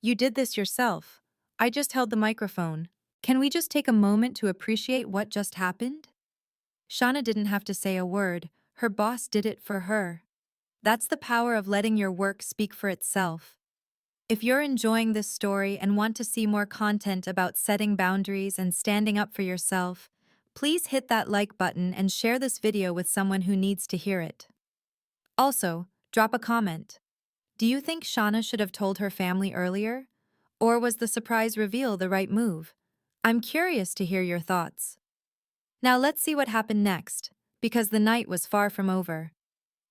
You did this yourself. I just held the microphone. Can we just take a moment to appreciate what just happened? Shauna didn't have to say a word. Her boss did it for her. That's the power of letting your work speak for itself. If you're enjoying this story and want to see more content about setting boundaries and standing up for yourself, please hit that like button and share this video with someone who needs to hear it. Also, drop a comment. Do you think Shauna should have told her family earlier? Or was the surprise reveal the right move? I'm curious to hear your thoughts. Now let's see what happened next, because the night was far from over.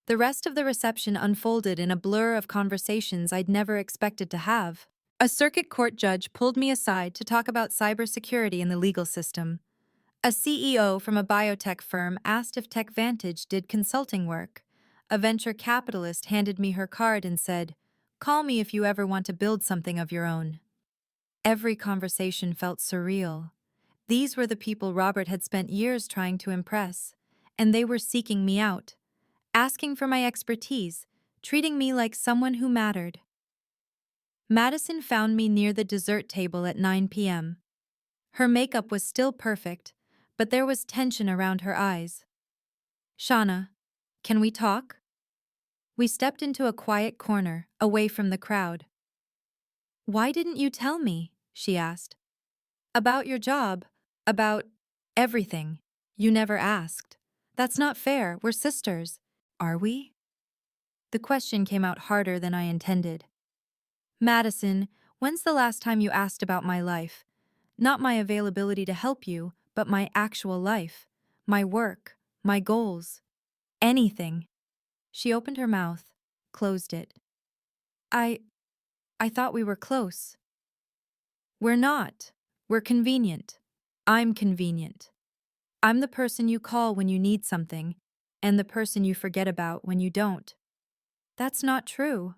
The rest of the reception unfolded in a blur of conversations I'd never expected to have. A circuit court judge pulled me aside to talk about cybersecurity in the legal system. A CEO from a biotech firm asked if TechVantage did consulting work. A venture capitalist handed me her card and said, "Call me if you ever want to build something of your own." Every conversation felt surreal. These were the people Robert had spent years trying to impress, and they were seeking me out, asking for my expertise, treating me like someone who mattered. Madison found me near the dessert table at 9 p.m. Her makeup was still perfect, but there was tension around her eyes. Shauna, can we talk? We stepped into a quiet corner, away from the crowd. Why didn't you tell me? She asked. About your job, about everything. You never asked. That's not fair, we're sisters. Are we? The question came out harder than I intended. Madison, when's the last time you asked about my life? Not my availability to help you, but my actual life. My work, my goals. Anything. She opened her mouth, closed it. I thought we were close. We're not. We're convenient. I'm convenient. I'm the person you call when you need something, and the person you forget about when you don't. That's not true,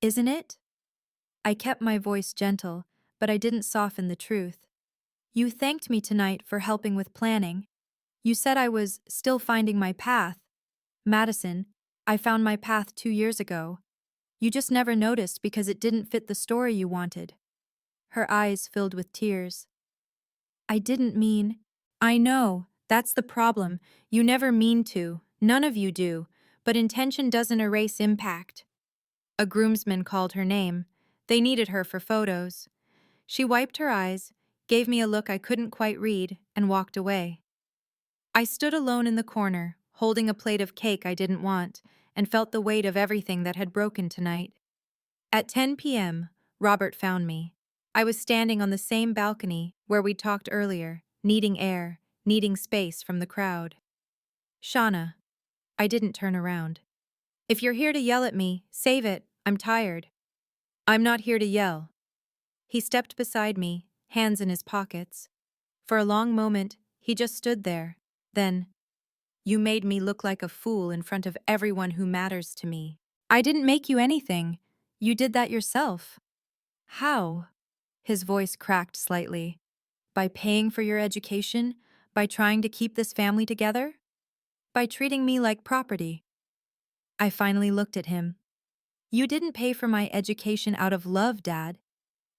isn't it? I kept my voice gentle, but I didn't soften the truth. You thanked me tonight for helping with planning. You said I was still finding my path. Madison, I found my path 2 years ago. You just never noticed because it didn't fit the story you wanted. Her eyes filled with tears. I didn't mean. I know, that's the problem. You never mean to. None of you do. But intention doesn't erase impact. A groomsman called her name. They needed her for photos. She wiped her eyes, gave me a look I couldn't quite read, and walked away. I stood alone in the corner, holding a plate of cake I didn't want, and felt the weight of everything that had broken tonight. At 10 p.m., Robert found me. I was standing on the same balcony where we'd talked earlier, needing air, needing space from the crowd. Shauna. I didn't turn around. If you're here to yell at me, save it. I'm tired. I'm not here to yell. He stepped beside me, hands in his pockets. For a long moment, he just stood there. Then, you made me look like a fool in front of everyone who matters to me. I didn't make you anything. You did that yourself. How? His voice cracked slightly. By paying for your education? By trying to keep this family together? By treating me like property? I finally looked at him. You didn't pay for my education out of love, Dad.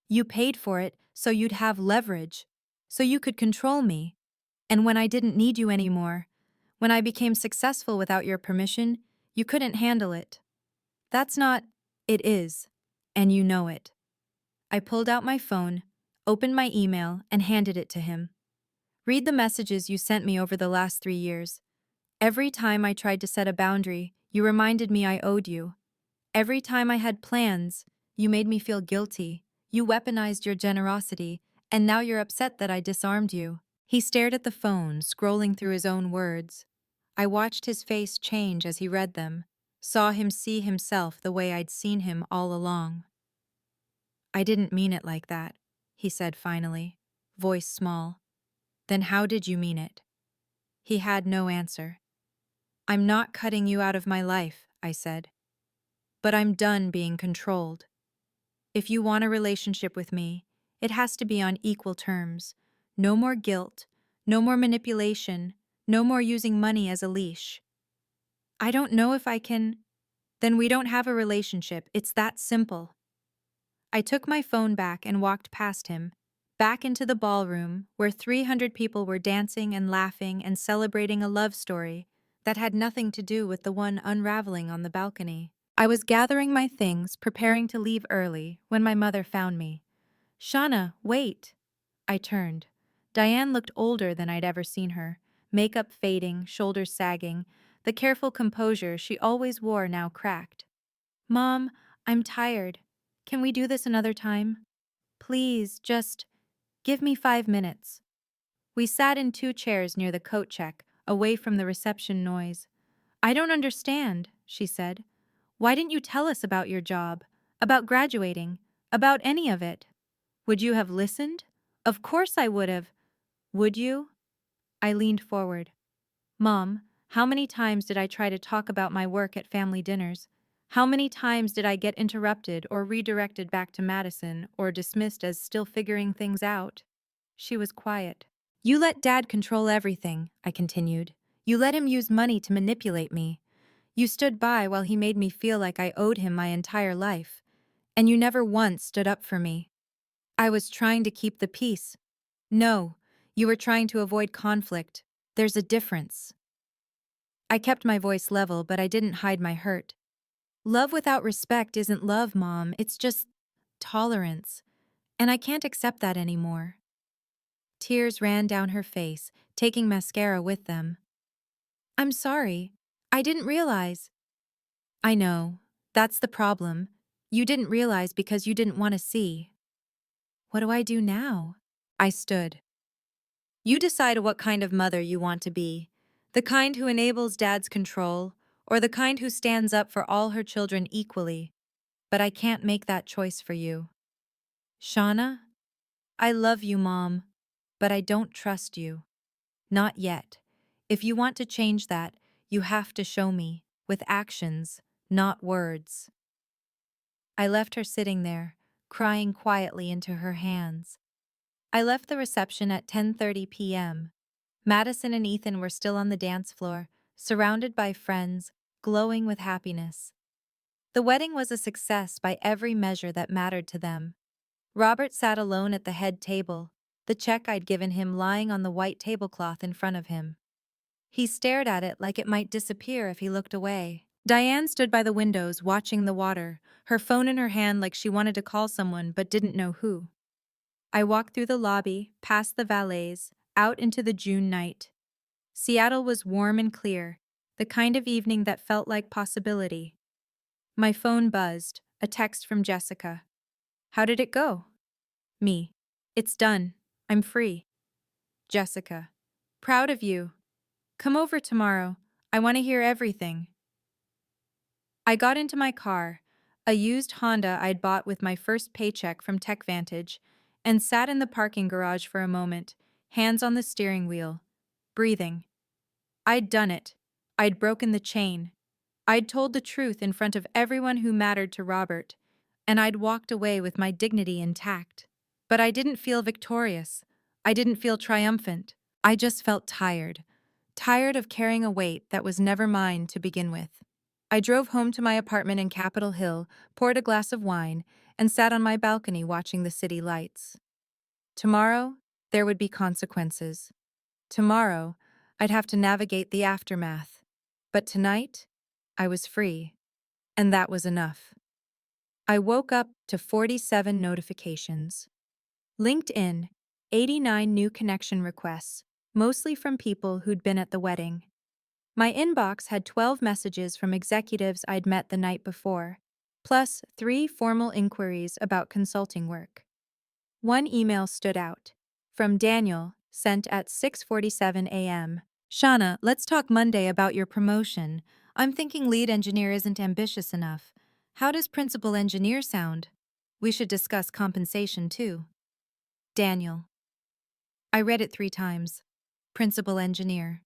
You paid for it so you'd have leverage, so you could control me. And when I didn't need you anymore, when I became successful without your permission, you couldn't handle it. That's not, it is, and you know it. I pulled out my phone, opened my email, and handed it to him. Read the messages you sent me over the last 3 years. Every time I tried to set a boundary, you reminded me I owed you. Every time I had plans, you made me feel guilty. You weaponized your generosity, and now you're upset that I disarmed you. He stared at the phone, scrolling through his own words. I watched his face change as he read them, saw him see himself the way I'd seen him all along. I didn't mean it like that, he said finally, voice small. Then how did you mean it? He had no answer. I'm not cutting you out of my life, I said. But I'm done being controlled. If you want a relationship with me, it has to be on equal terms. No more guilt, no more manipulation, no more using money as a leash. I don't know if I can. Then we don't have a relationship. It's that simple. I took my phone back and walked past him, back into the ballroom where 300 people were dancing and laughing and celebrating a love story that had nothing to do with the one unraveling on the balcony. I was gathering my things, preparing to leave early, when my mother found me. Shauna, wait. I turned. Diane looked older than I'd ever seen her, makeup fading, shoulders sagging, the careful composure she always wore now cracked. Mom, I'm tired. Can we do this another time? Please, just give me 5 minutes. We sat in 2 chairs near the coat check, away from the reception noise. I don't understand, she said. Why didn't you tell us about your job, about graduating, about any of it? Would you have listened? Of course I would have. Would you? I leaned forward. Mom, how many times did I try to talk about my work at family dinners? How many times did I get interrupted or redirected back to Madison or dismissed as still figuring things out? She was quiet. You let Dad control everything, I continued. You let him use money to manipulate me. You stood by while he made me feel like I owed him my entire life. And you never once stood up for me. I was trying to keep the peace. No, you were trying to avoid conflict. There's a difference. I kept my voice level, but I didn't hide my hurt. Love without respect isn't love, Mom. It's just tolerance. And I can't accept that anymore. Tears ran down her face, taking mascara with them. I'm sorry. I didn't realize. I know. That's the problem. You didn't realize because you didn't want to see. What do I do now? I stood. You decide what kind of mother you want to be. The kind who enables Dad's control, or the kind who stands up for all her children equally. But I can't make that choice for you. Shauna? I love you, Mom, but I don't trust you. Not yet. If you want to change that, you have to show me, with actions, not words. I left her sitting there, crying quietly into her hands. I left the reception at 10:30 p.m. Madison and Ethan were still on the dance floor, surrounded by friends, glowing with happiness. The wedding was a success by every measure that mattered to them. Robert sat alone at the head table, the check I'd given him lying on the white tablecloth in front of him. He stared at it like it might disappear if he looked away. Diane stood by the windows, watching the water, her phone in her hand like she wanted to call someone but didn't know who. I walked through the lobby, past the valets, out into the June night. Seattle was warm and clear, the kind of evening that felt like possibility. My phone buzzed, a text from Jessica. How did it go? Me. It's done. I'm free. Jessica. Proud of you. Come over tomorrow. I want to hear everything. I got into my car, a used Honda I'd bought with my first paycheck from TechVantage, and sat in the parking garage for a moment, hands on the steering wheel, breathing. I'd done it. I'd broken the chain. I'd told the truth in front of everyone who mattered to Robert, and I'd walked away with my dignity intact. But I didn't feel victorious. I didn't feel triumphant. I just felt tired. Tired of carrying a weight that was never mine to begin with. I drove home to my apartment in Capitol Hill, poured a glass of wine, and sat on my balcony watching the city lights. Tomorrow, there would be consequences. Tomorrow, I'd have to navigate the aftermath. But tonight, I was free. And that was enough. I woke up to 47 notifications. LinkedIn, 89 new connection requests, mostly from people who'd been at the wedding. My inbox had 12 messages from executives I'd met the night before, plus 3 formal inquiries about consulting work. One email stood out. From Daniel, sent at 6:47 a.m. Shauna, let's talk Monday about your promotion. I'm thinking lead engineer isn't ambitious enough. How does principal engineer sound? We should discuss compensation too. Daniel. I read it 3 times. Principal engineer.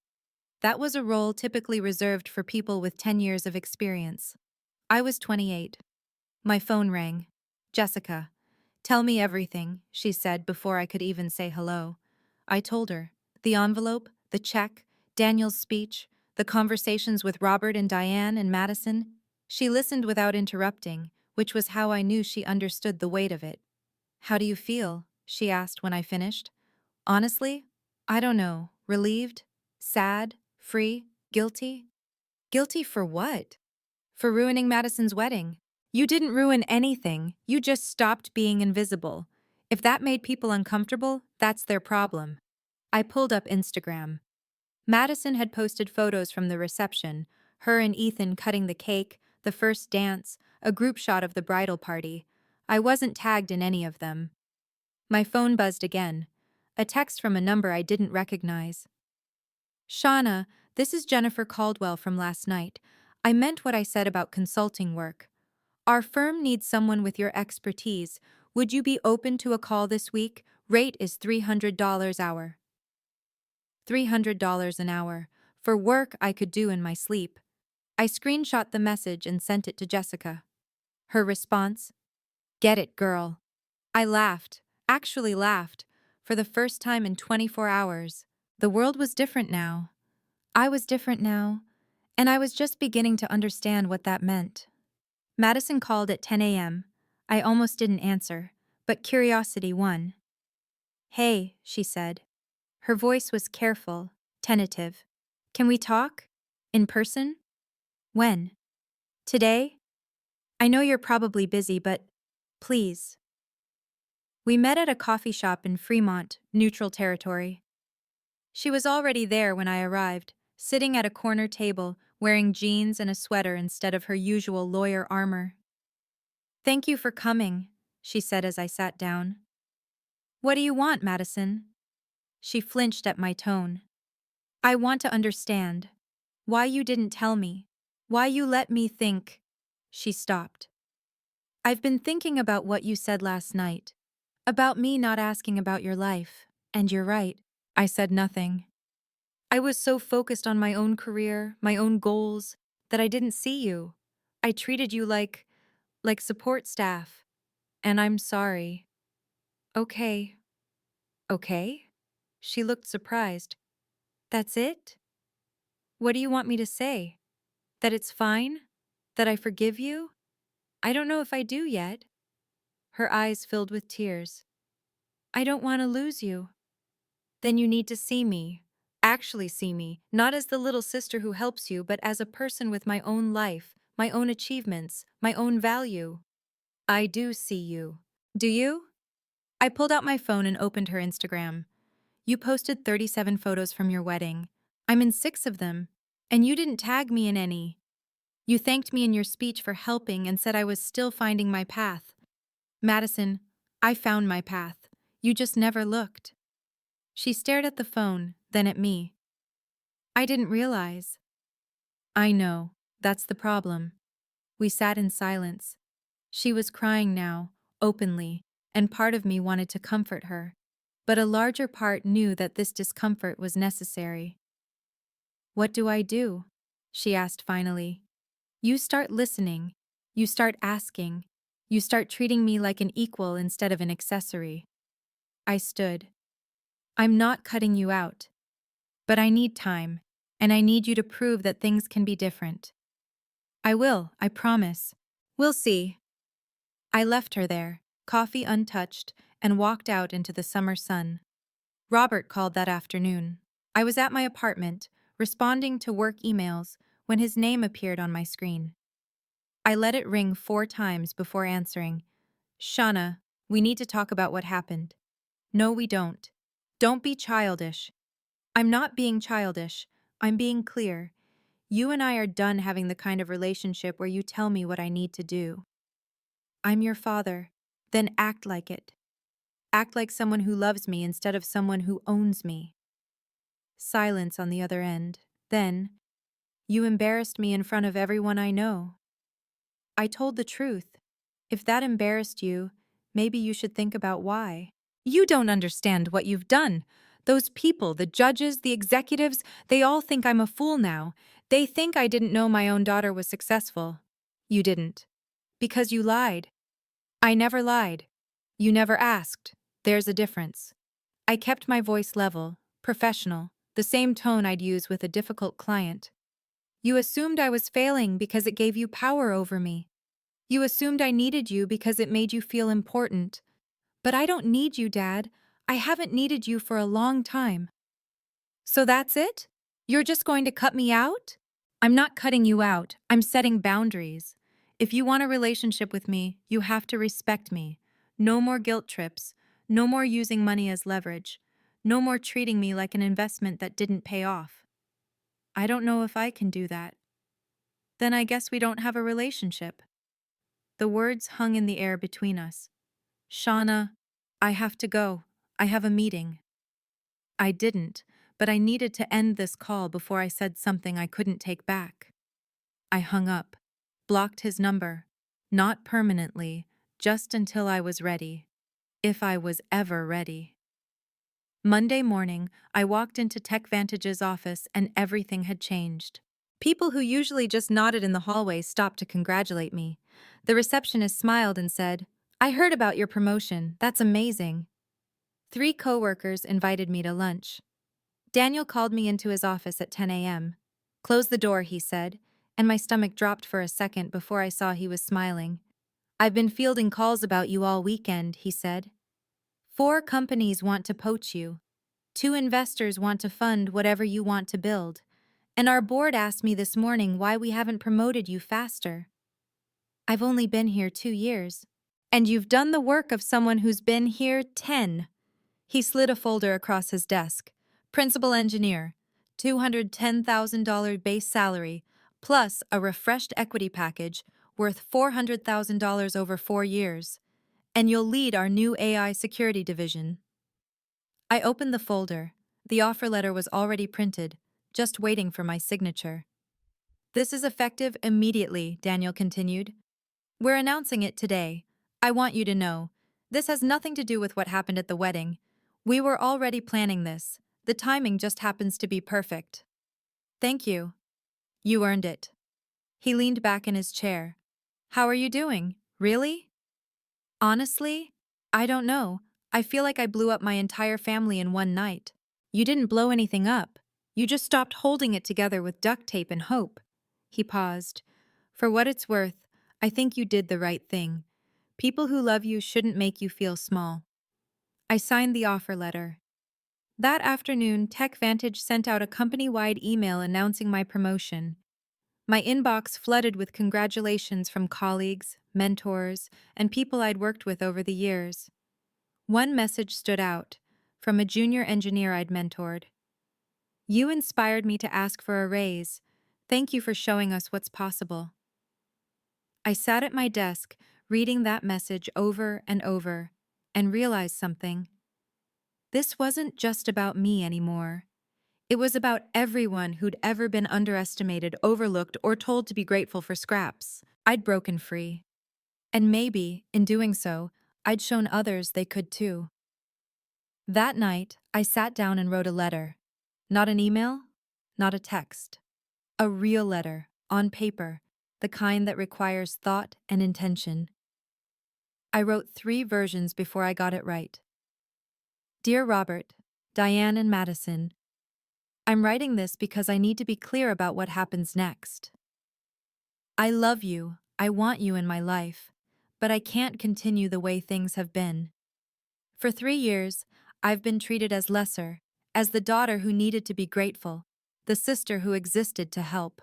That was a role typically reserved for people with 10 years of experience. I was 28. My phone rang. Jessica. Tell me everything, she said before I could even say hello. I told her. The envelope, the check, Daniel's speech, the conversations with Robert and Diane and Madison. She listened without interrupting, which was how I knew she understood the weight of it. How do you feel? She asked when I finished. Honestly, I don't know. Relieved? Sad? Free? Guilty? Guilty for what? For ruining Madison's wedding. You didn't ruin anything, you just stopped being invisible. If that made people uncomfortable, that's their problem. I pulled up Instagram. Madison had posted photos from the reception, her and Ethan cutting the cake, the first dance, a group shot of the bridal party. I wasn't tagged in any of them. My phone buzzed again. A text from a number I didn't recognize. Shauna, this is Jennifer Caldwell from last night. I meant what I said about consulting work. Our firm needs someone with your expertise. Would you be open to a call this week? Rate is $300 hour. $300 an hour. For work I could do in my sleep. I screenshot the message and sent it to Jessica. Her response? Get it, girl. I laughed. Actually laughed. For the first time in 24 hours. The world was different now. I was different now. And I was just beginning to understand what that meant. Madison called at 10 a.m. I almost didn't answer, but curiosity won. Hey, she said. Her voice was careful, tentative. Can we talk? In person? When? Today? I know you're probably busy, but please. We met at a coffee shop in Fremont, neutral territory. She was already there when I arrived, sitting at a corner table, wearing jeans and a sweater instead of her usual lawyer armor. Thank you for coming, she said as I sat down. What do you want, Madison? She flinched at my tone. I want to understand. Why you didn't tell me. Why you let me think. She stopped. I've been thinking about what you said last night. About me not asking about your life. And you're right. I said nothing. I was so focused on my own career, my own goals, that I didn't see you. I treated you like support staff. And I'm sorry. Okay. Okay? She looked surprised. That's it? What do you want me to say? That it's fine? That I forgive you? I don't know if I do yet. Her eyes filled with tears. I don't want to lose you. Then you need to see me. actually see me, not as the little sister who helps you, but as a person with my own life, my own achievements, my own value. I do see you. Do you? I pulled out my phone and opened her Instagram. You posted 37 photos from your wedding. I'm in 6 of them. And you didn't tag me in any. You thanked me in your speech for helping and said I was still finding my path. Madison, I found my path. You just never looked. She stared at the phone, then at me. I didn't realize. I know. That's the problem. We sat in silence. She was crying now, openly, and part of me wanted to comfort her. But a larger part knew that this discomfort was necessary. What do I do? She asked finally. You start listening. You start asking. You start treating me like an equal instead of an accessory. I stood. I'm not cutting you out. But I need time, and I need you to prove that things can be different. I will, I promise. We'll see. I left her there, coffee untouched, and walked out into the summer sun. Robert called that afternoon. I was at my apartment, responding to work emails, when his name appeared on my screen. I let it ring 4 times before answering. Shauna, we need to talk about what happened. No, we don't. Don't be childish. I'm not being childish. I'm being clear. You and I are done having the kind of relationship where you tell me what I need to do. I'm your father. Then act like it. Act like someone who loves me instead of someone who owns me. Silence on the other end. Then, you embarrassed me in front of everyone I know. I told the truth. If that embarrassed you, maybe you should think about why. You don't understand what you've done. Those people, the judges, the executives, they all think I'm a fool now. They think I didn't know my own daughter was successful. You didn't. Because you lied. I never lied. You never asked. There's a difference. I kept my voice level, professional, the same tone I'd use with a difficult client. You assumed I was failing because it gave you power over me. You assumed I needed you because it made you feel important. But I don't need you, Dad. I haven't needed you for a long time. So that's it? You're just going to cut me out? I'm not cutting you out. I'm setting boundaries. If you want a relationship with me, you have to respect me. No more guilt trips. No more using money as leverage. No more treating me like an investment that didn't pay off. I don't know if I can do that. Then I guess we don't have a relationship. The words hung in the air between us. Shauna, I have to go. I have a meeting. I didn't, but I needed to end this call before I said something I couldn't take back. I hung up, blocked his number. Not permanently, just until I was ready. If I was ever ready. Monday morning, I walked into TechVantage's office and everything had changed. People who usually just nodded in the hallway stopped to congratulate me. The receptionist smiled and said, I heard about your promotion. That's amazing. 3 coworkers invited me to lunch. Daniel called me into his office at 10 a.m. Close the door, he said, and my stomach dropped for a second before I saw he was smiling. I've been fielding calls about you all weekend, he said. 4 companies want to poach you. 2 investors want to fund whatever you want to build. And our board asked me this morning why we haven't promoted you faster. I've only been here 2 years. And you've done the work of someone who's been here 10. He slid a folder across his desk. Principal engineer, $210,000 base salary, plus a refreshed equity package worth $400,000 over 4 years. And you'll lead our new AI security division. I opened the folder. The offer letter was already printed, just waiting for my signature. This is effective immediately, Daniel continued. We're announcing it today. I want you to know. This has nothing to do with what happened at the wedding. We were already planning this. The timing just happens to be perfect. Thank you. You earned it. He leaned back in his chair. How are you doing? Really? Honestly? I don't know. I feel like I blew up my entire family in one night. You didn't blow anything up. You just stopped holding it together with duct tape and hope. He paused. For what it's worth, I think you did the right thing. People who love you shouldn't make you feel small. I signed the offer letter. That afternoon, TechVantage sent out a company-wide email announcing my promotion. My inbox flooded with congratulations from colleagues, mentors, and people I'd worked with over the years. One message stood out, from a junior engineer I'd mentored. "You inspired me to ask for a raise. Thank you for showing us what's possible." I sat at my desk, reading that message over and over, and realized something. This wasn't just about me anymore. It was about everyone who'd ever been underestimated, overlooked, or told to be grateful for scraps. I'd broken free. And maybe, in doing so, I'd shown others they could too. That night, I sat down and wrote a letter. Not an email, not a text. A real letter, on paper, the kind that requires thought and intention. I wrote 3 versions before I got it right. Dear Robert, Diane, and Madison, I'm writing this because I need to be clear about what happens next. I love you, I want you in my life, but I can't continue the way things have been. For 3 years, I've been treated as lesser, as the daughter who needed to be grateful, the sister who existed to help.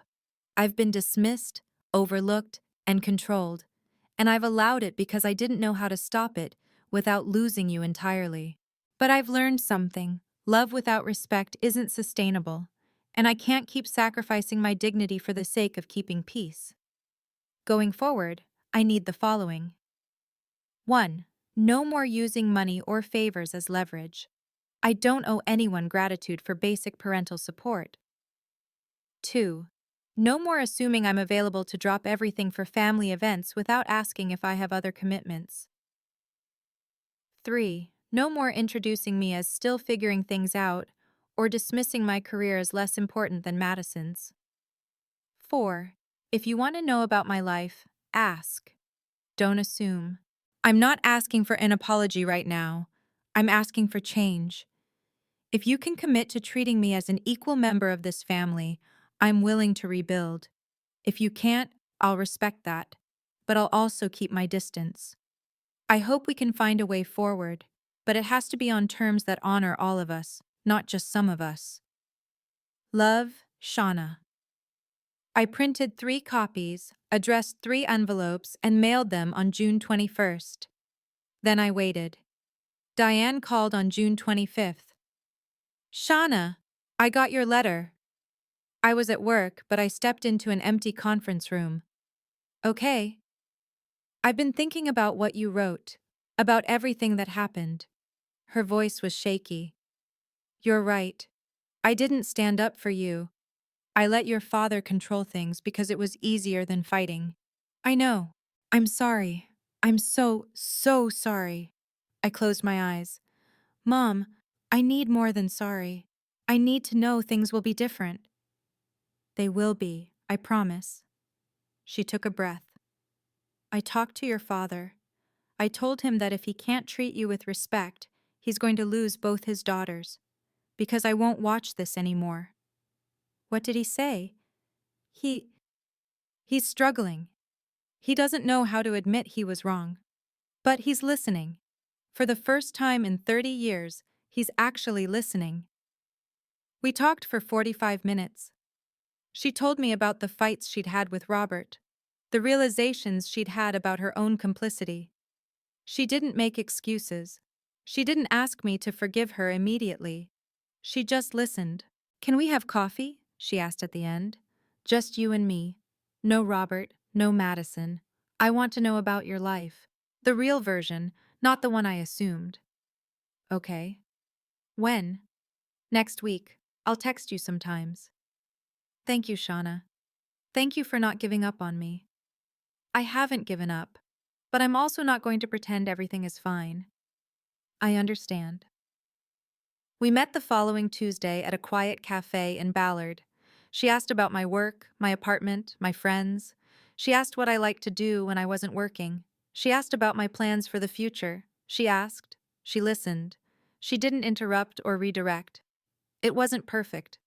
I've been dismissed, overlooked, and controlled, and I've allowed it because I didn't know how to stop it without losing you entirely. But I've learned something. Love without respect isn't sustainable, and I can't keep sacrificing my dignity for the sake of keeping peace. Going forward, I need the following. 1. No more using money or favors as leverage. I don't owe anyone gratitude for basic parental support. 2. No more assuming I'm available to drop everything for family events without asking if I have other commitments. 3. No more introducing me as still figuring things out or dismissing my career as less important than Madison's. 4. If you want to know about my life, ask. Don't assume. I'm not asking for an apology right now. I'm asking for change. If you can commit to treating me as an equal member of this family, I'm willing to rebuild. If you can't, I'll respect that, but I'll also keep my distance. I hope we can find a way forward, but it has to be on terms that honor all of us, not just some of us. Love, Shauna. I printed 3 copies, addressed 3 envelopes, and mailed them on June 21st. Then I waited. Diane called on June 25th. "Shauna, I got your letter." I was at work, but I stepped into an empty conference room. "Okay." "I've been thinking about what you wrote, about everything that happened." Her voice was shaky. "You're right. I didn't stand up for you. I let your father control things because it was easier than fighting." "I know. I'm sorry. I'm so sorry." I closed my eyes. "Mom, I need more than sorry. I need to know things will be different." "They will be, I promise." She took a breath. "I talked to your father. I told him that if he can't treat you with respect, he's going to lose both his daughters, because I won't watch this anymore." "What did he say?" He's struggling. He doesn't know how to admit he was wrong. But he's listening. For the first time in 30 years, he's actually listening." We talked for 45 minutes. She told me about the fights she'd had with Robert, the realizations she'd had about her own complicity. She didn't make excuses. She didn't ask me to forgive her immediately. She just listened. "Can we have coffee?" she asked at the end. "Just you and me. No Robert, no Madison. I want to know about your life. The real version, not the one I assumed." "Okay." "When?" "Next week. I'll text you sometimes." "Thank you, Shauna. Thank you for not giving up on me." "I haven't given up, but I'm also not going to pretend everything is fine." "I understand." We met the following Tuesday at a quiet cafe in Ballard. She asked about my work, my apartment, my friends. She asked what I liked to do when I wasn't working. She asked about my plans for the future. She asked. She listened. She didn't interrupt or redirect. It wasn't perfect,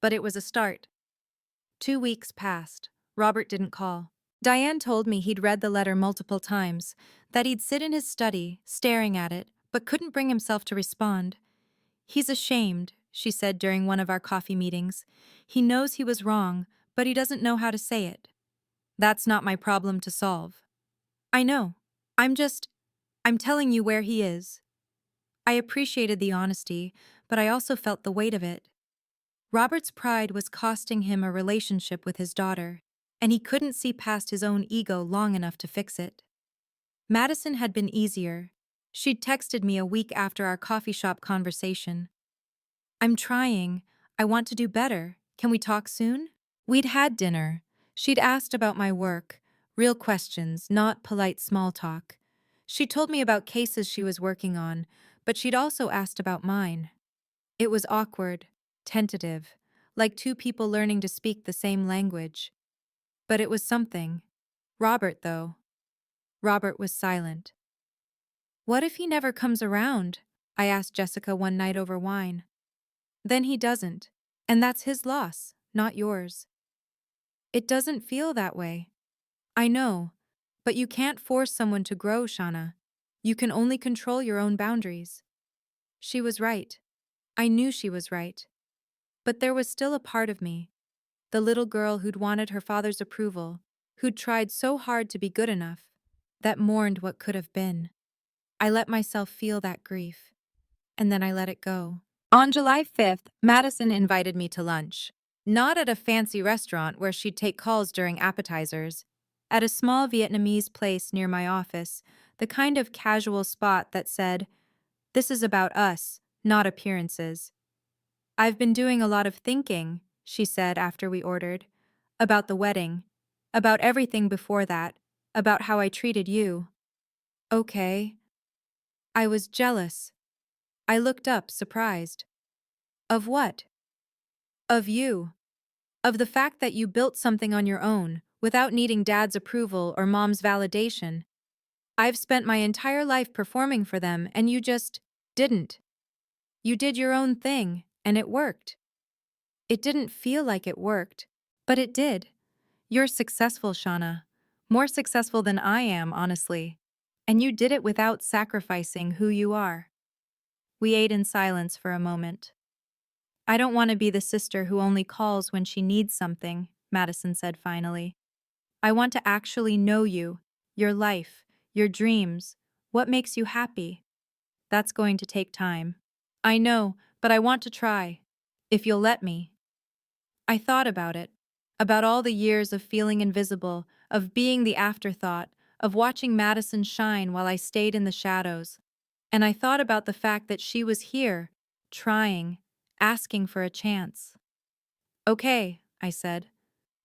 but it was a start. 2 weeks passed. Robert didn't call. Diane told me he'd read the letter multiple times, that he'd sit in his study, staring at it, but couldn't bring himself to respond. He's ashamed, she said during one of our coffee meetings. He knows he was wrong, but he doesn't know how to say it. That's not my problem to solve. I know. I'm telling you where he is. I appreciated the honesty, but I also felt the weight of it. Robert's pride was costing him a relationship with his daughter, and he couldn't see past his own ego long enough to fix it. Madison had been easier. She'd texted me a week after our coffee shop conversation. I'm trying. I want to do better. Can we talk soon? We'd had dinner. She'd asked about my work, real questions, not polite small talk. She told me about cases she was working on, but she'd also asked about mine. It was awkward, tentative, like two people learning to speak the same language. But it was something. Robert, though. Robert was silent. What if he never comes around? I asked Jessica one night over wine. Then he doesn't. And that's his loss, not yours. It doesn't feel that way. I know. But you can't force someone to grow, Shauna. You can only control your own boundaries. She was right. I knew she was right. But there was still a part of me, the little girl who'd wanted her father's approval, who'd tried so hard to be good enough, that mourned what could have been. I let myself feel that grief, and then I let it go. On July 5th, Madison invited me to lunch. Not at a fancy restaurant where she'd take calls during appetizers. At a small Vietnamese place near my office, the kind of casual spot that said, "This is about us, not appearances." "I've been doing a lot of thinking," she said after we ordered. "About the wedding. About everything before that. About how I treated you." Okay. I was jealous. I looked up, surprised. Of what? Of you. Of the fact that you built something on your own, without needing Dad's approval or Mom's validation. I've spent my entire life performing for them, and you just didn't. You did your own thing, and it worked. It didn't feel like it worked, but it did. You're successful, Shauna. More successful than I am, honestly. And you did it without sacrificing who you are. We ate in silence for a moment. I don't want to be the sister who only calls when she needs something, Madison said finally. I want to actually know you, your life, your dreams, what makes you happy. That's going to take time. I know, but I want to try. If you'll let me. I thought about it. About all the years of feeling invisible, of being the afterthought, of watching Madison shine while I stayed in the shadows. And I thought about the fact that she was here, trying, asking for a chance. Okay, I said.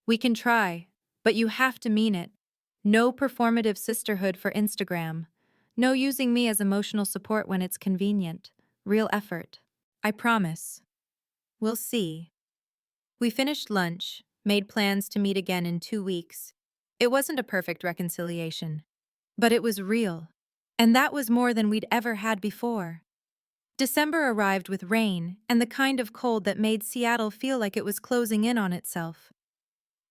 We can try, but you have to mean it. No performative sisterhood for Instagram. No using me as emotional support when it's convenient. Real effort. I promise. We'll see. We finished lunch, made plans to meet again in 2 weeks. It wasn't a perfect reconciliation, but it was real. And that was more than we'd ever had before. December arrived with rain and the kind of cold that made Seattle feel like it was closing in on itself.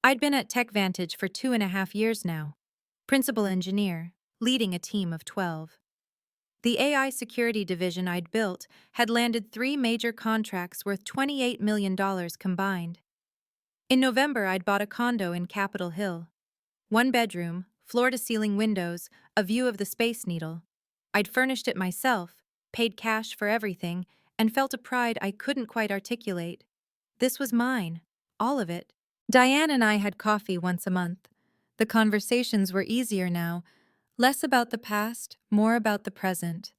I'd been at TechVantage for 2.5 years now, principal engineer, leading a team of 12. The AI security division I'd built had landed 3 major contracts worth $28 million combined. In November, I'd bought a condo in Capitol Hill. 1 bedroom, floor-to-ceiling windows, a view of the Space Needle. I'd furnished it myself, paid cash for everything, and felt a pride I couldn't quite articulate. This was mine, all of it. Diane and I had coffee once a month. The conversations were easier now, less about the past, more about the present.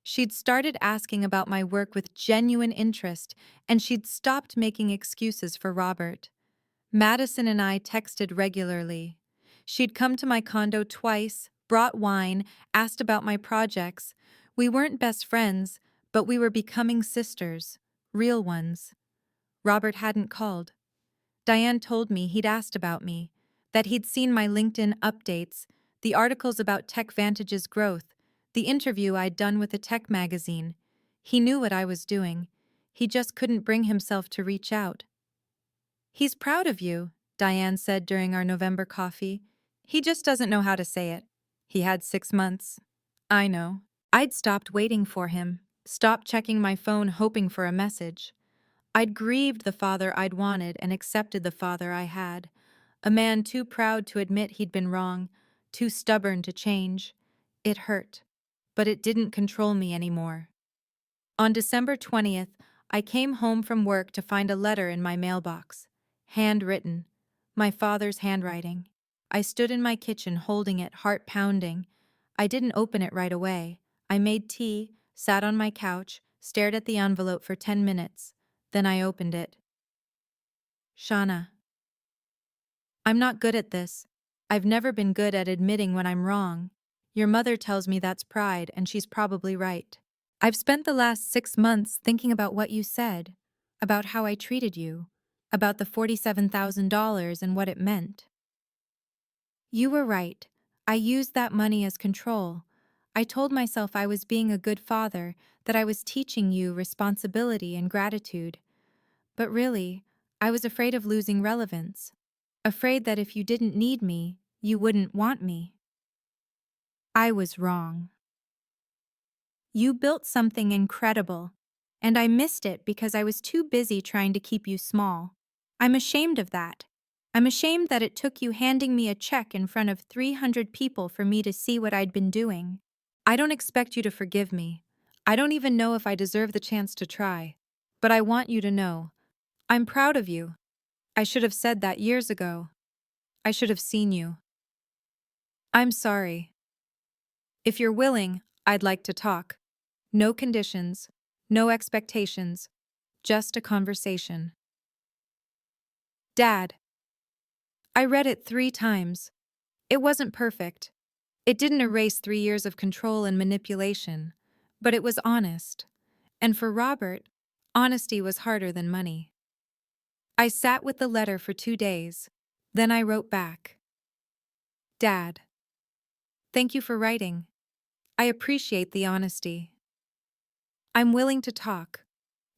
She'd started asking about my work with genuine interest, and she'd stopped making excuses for Robert. Madison and I texted regularly. She'd come to my condo twice, brought wine, asked about my projects. We weren't best friends, but we were becoming sisters, real ones. Robert hadn't called. Diane told me he'd asked about me, that he'd seen my LinkedIn updates, the articles about TechVantage's growth, the interview I'd done with a tech magazine. He knew what I was doing. He just couldn't bring himself to reach out. He's proud of you, Diane said during our November coffee. He just doesn't know how to say it. He had 6 months. I know. I'd stopped waiting for him. stopped checking my phone hoping for a message. I'd grieved the father I'd wanted and accepted the father I had. A man too proud to admit he'd been wrong, too stubborn to change. It hurt, but it didn't control me anymore. On December 20th, I came home from work to find a letter in my mailbox. Handwritten. My father's handwriting. I stood in my kitchen holding it, heart pounding. I didn't open it right away. I made tea, sat on my couch, stared at the envelope for 10 minutes. Then I opened it. Shauna. I'm not good at this. I've never been good at admitting when I'm wrong. Your mother tells me that's pride, and she's probably right. I've spent the last 6 months thinking about what you said, about how I treated you, about the $47,000 and what it meant. You were right. I used that money as control. I told myself I was being a good father, that I was teaching you responsibility and gratitude. But really, I was afraid of losing relevance. Afraid that if you didn't need me, you wouldn't want me. I was wrong. You built something incredible, and I missed it because I was too busy trying to keep you small. I'm ashamed of that. I'm ashamed that it took you handing me a check in front of 300 people for me to see what I'd been doing. I don't expect you to forgive me. I don't even know if I deserve the chance to try. But I want you to know, I'm proud of you. I should have said that years ago. I should have seen you. I'm sorry. If you're willing, I'd like to talk. No conditions, no expectations, just a conversation. Dad. I read it 3 times. It wasn't perfect. It didn't erase 3 years of control and manipulation, but it was honest. And for Robert, honesty was harder than money. I sat with the letter for 2 days. Then I wrote back. Dad. Thank you for writing. I appreciate the honesty. I'm willing to talk,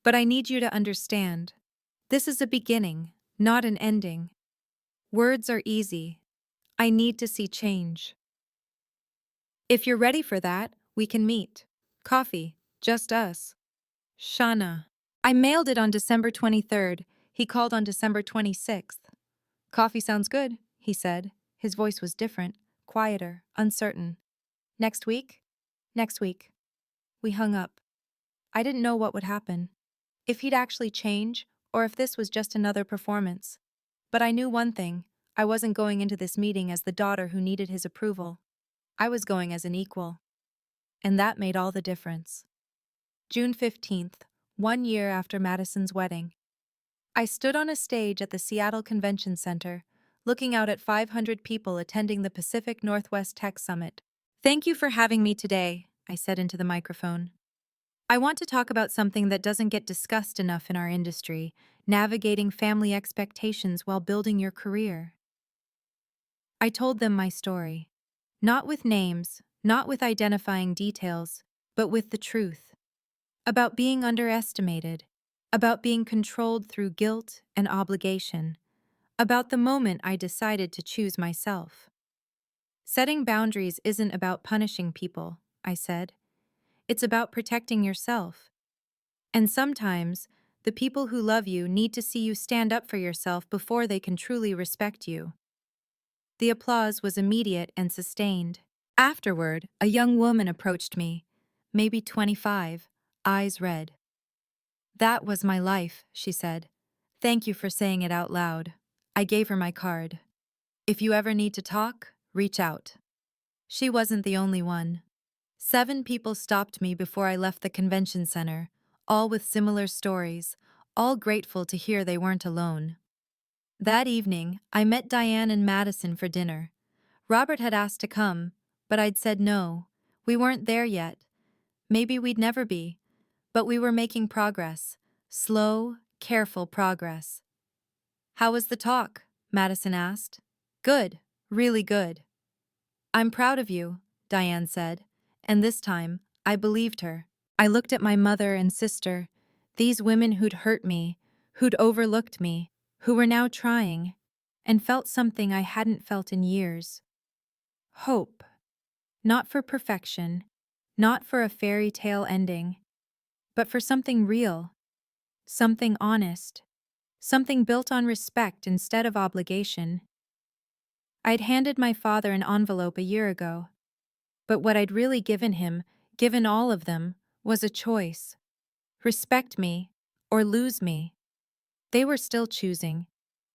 but I need you to understand. This is a beginning, not an ending. Words are easy. I need to see change. If you're ready for that, we can meet. Coffee, just us. Shauna. I mailed it on December 23rd. He called on December 26th. Coffee sounds good, he said. His voice was different, quieter, uncertain. Next week? Next week. We hung up. I didn't know what would happen. If he'd actually change, or if this was just another performance. But I knew one thing. I wasn't going into this meeting as the daughter who needed his approval. I was going as an equal. And that made all the difference. June 15th, 1 year after Madison's wedding. I stood on a stage at the Seattle Convention Center, looking out at 500 people attending the Pacific Northwest Tech Summit. Thank you for having me today, I said into the microphone. I want to talk about something that doesn't get discussed enough in our industry, navigating family expectations while building your career. I told them my story. Not with names, not with identifying details, but with the truth. About being underestimated, about being controlled through guilt and obligation, about the moment I decided to choose myself. Setting boundaries isn't about punishing people, I said. It's about protecting yourself. And sometimes, the people who love you need to see you stand up for yourself before they can truly respect you. The applause was immediate and sustained. Afterward, a young woman approached me, maybe 25, eyes red. That was my life, she said. Thank you for saying it out loud. I gave her my card. If you ever need to talk, reach out. She wasn't the only one. 7 people stopped me before I left the convention center, all with similar stories, all grateful to hear they weren't alone. That evening, I met Diane and Madison for dinner. Robert had asked to come, but I'd said no. We weren't there yet. Maybe we'd never be. But we were making progress. Slow, careful progress. How was the talk? Madison asked. Good, really good. I'm proud of you, Diane said, and this time, I believed her. I looked at my mother and sister, these women who'd hurt me, who'd overlooked me, who were now trying, and felt something I hadn't felt in years. Hope. Not for perfection, not for a fairy tale ending, but for something real, something honest, something built on respect instead of obligation. I'd handed my father an envelope a year ago, but what I'd really given him, given all of them, was a choice: respect me or lose me. They were still choosing,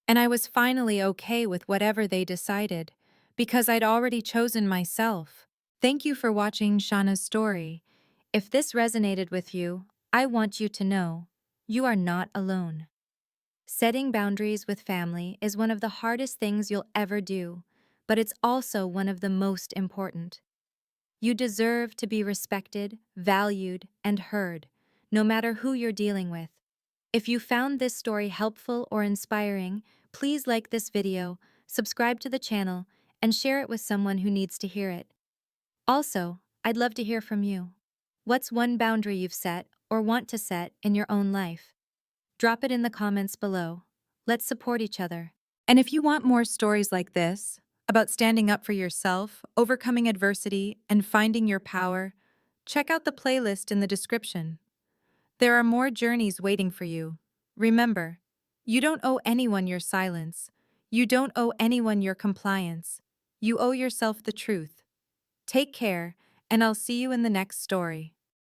and I was finally okay with whatever they decided, because I'd already chosen myself. Thank you for watching Shauna's story. If this resonated with you, I want you to know you are not alone. Setting boundaries with family is one of the hardest things you'll ever do, but it's also one of the most important. You deserve to be respected, valued, and heard, no matter who you're dealing with. If you found this story helpful or inspiring, please like this video, subscribe to the channel, and share it with someone who needs to hear it. Also, I'd love to hear from you. What's one boundary you've set or want to set in your own life? Drop it in the comments below. Let's support each other. And if you want more stories like this, about standing up for yourself, overcoming adversity, and finding your power, check out the playlist in the description. There are more journeys waiting for you. Remember, you don't owe anyone your silence. You don't owe anyone your compliance. You owe yourself the truth. Take care, and I'll see you in the next story.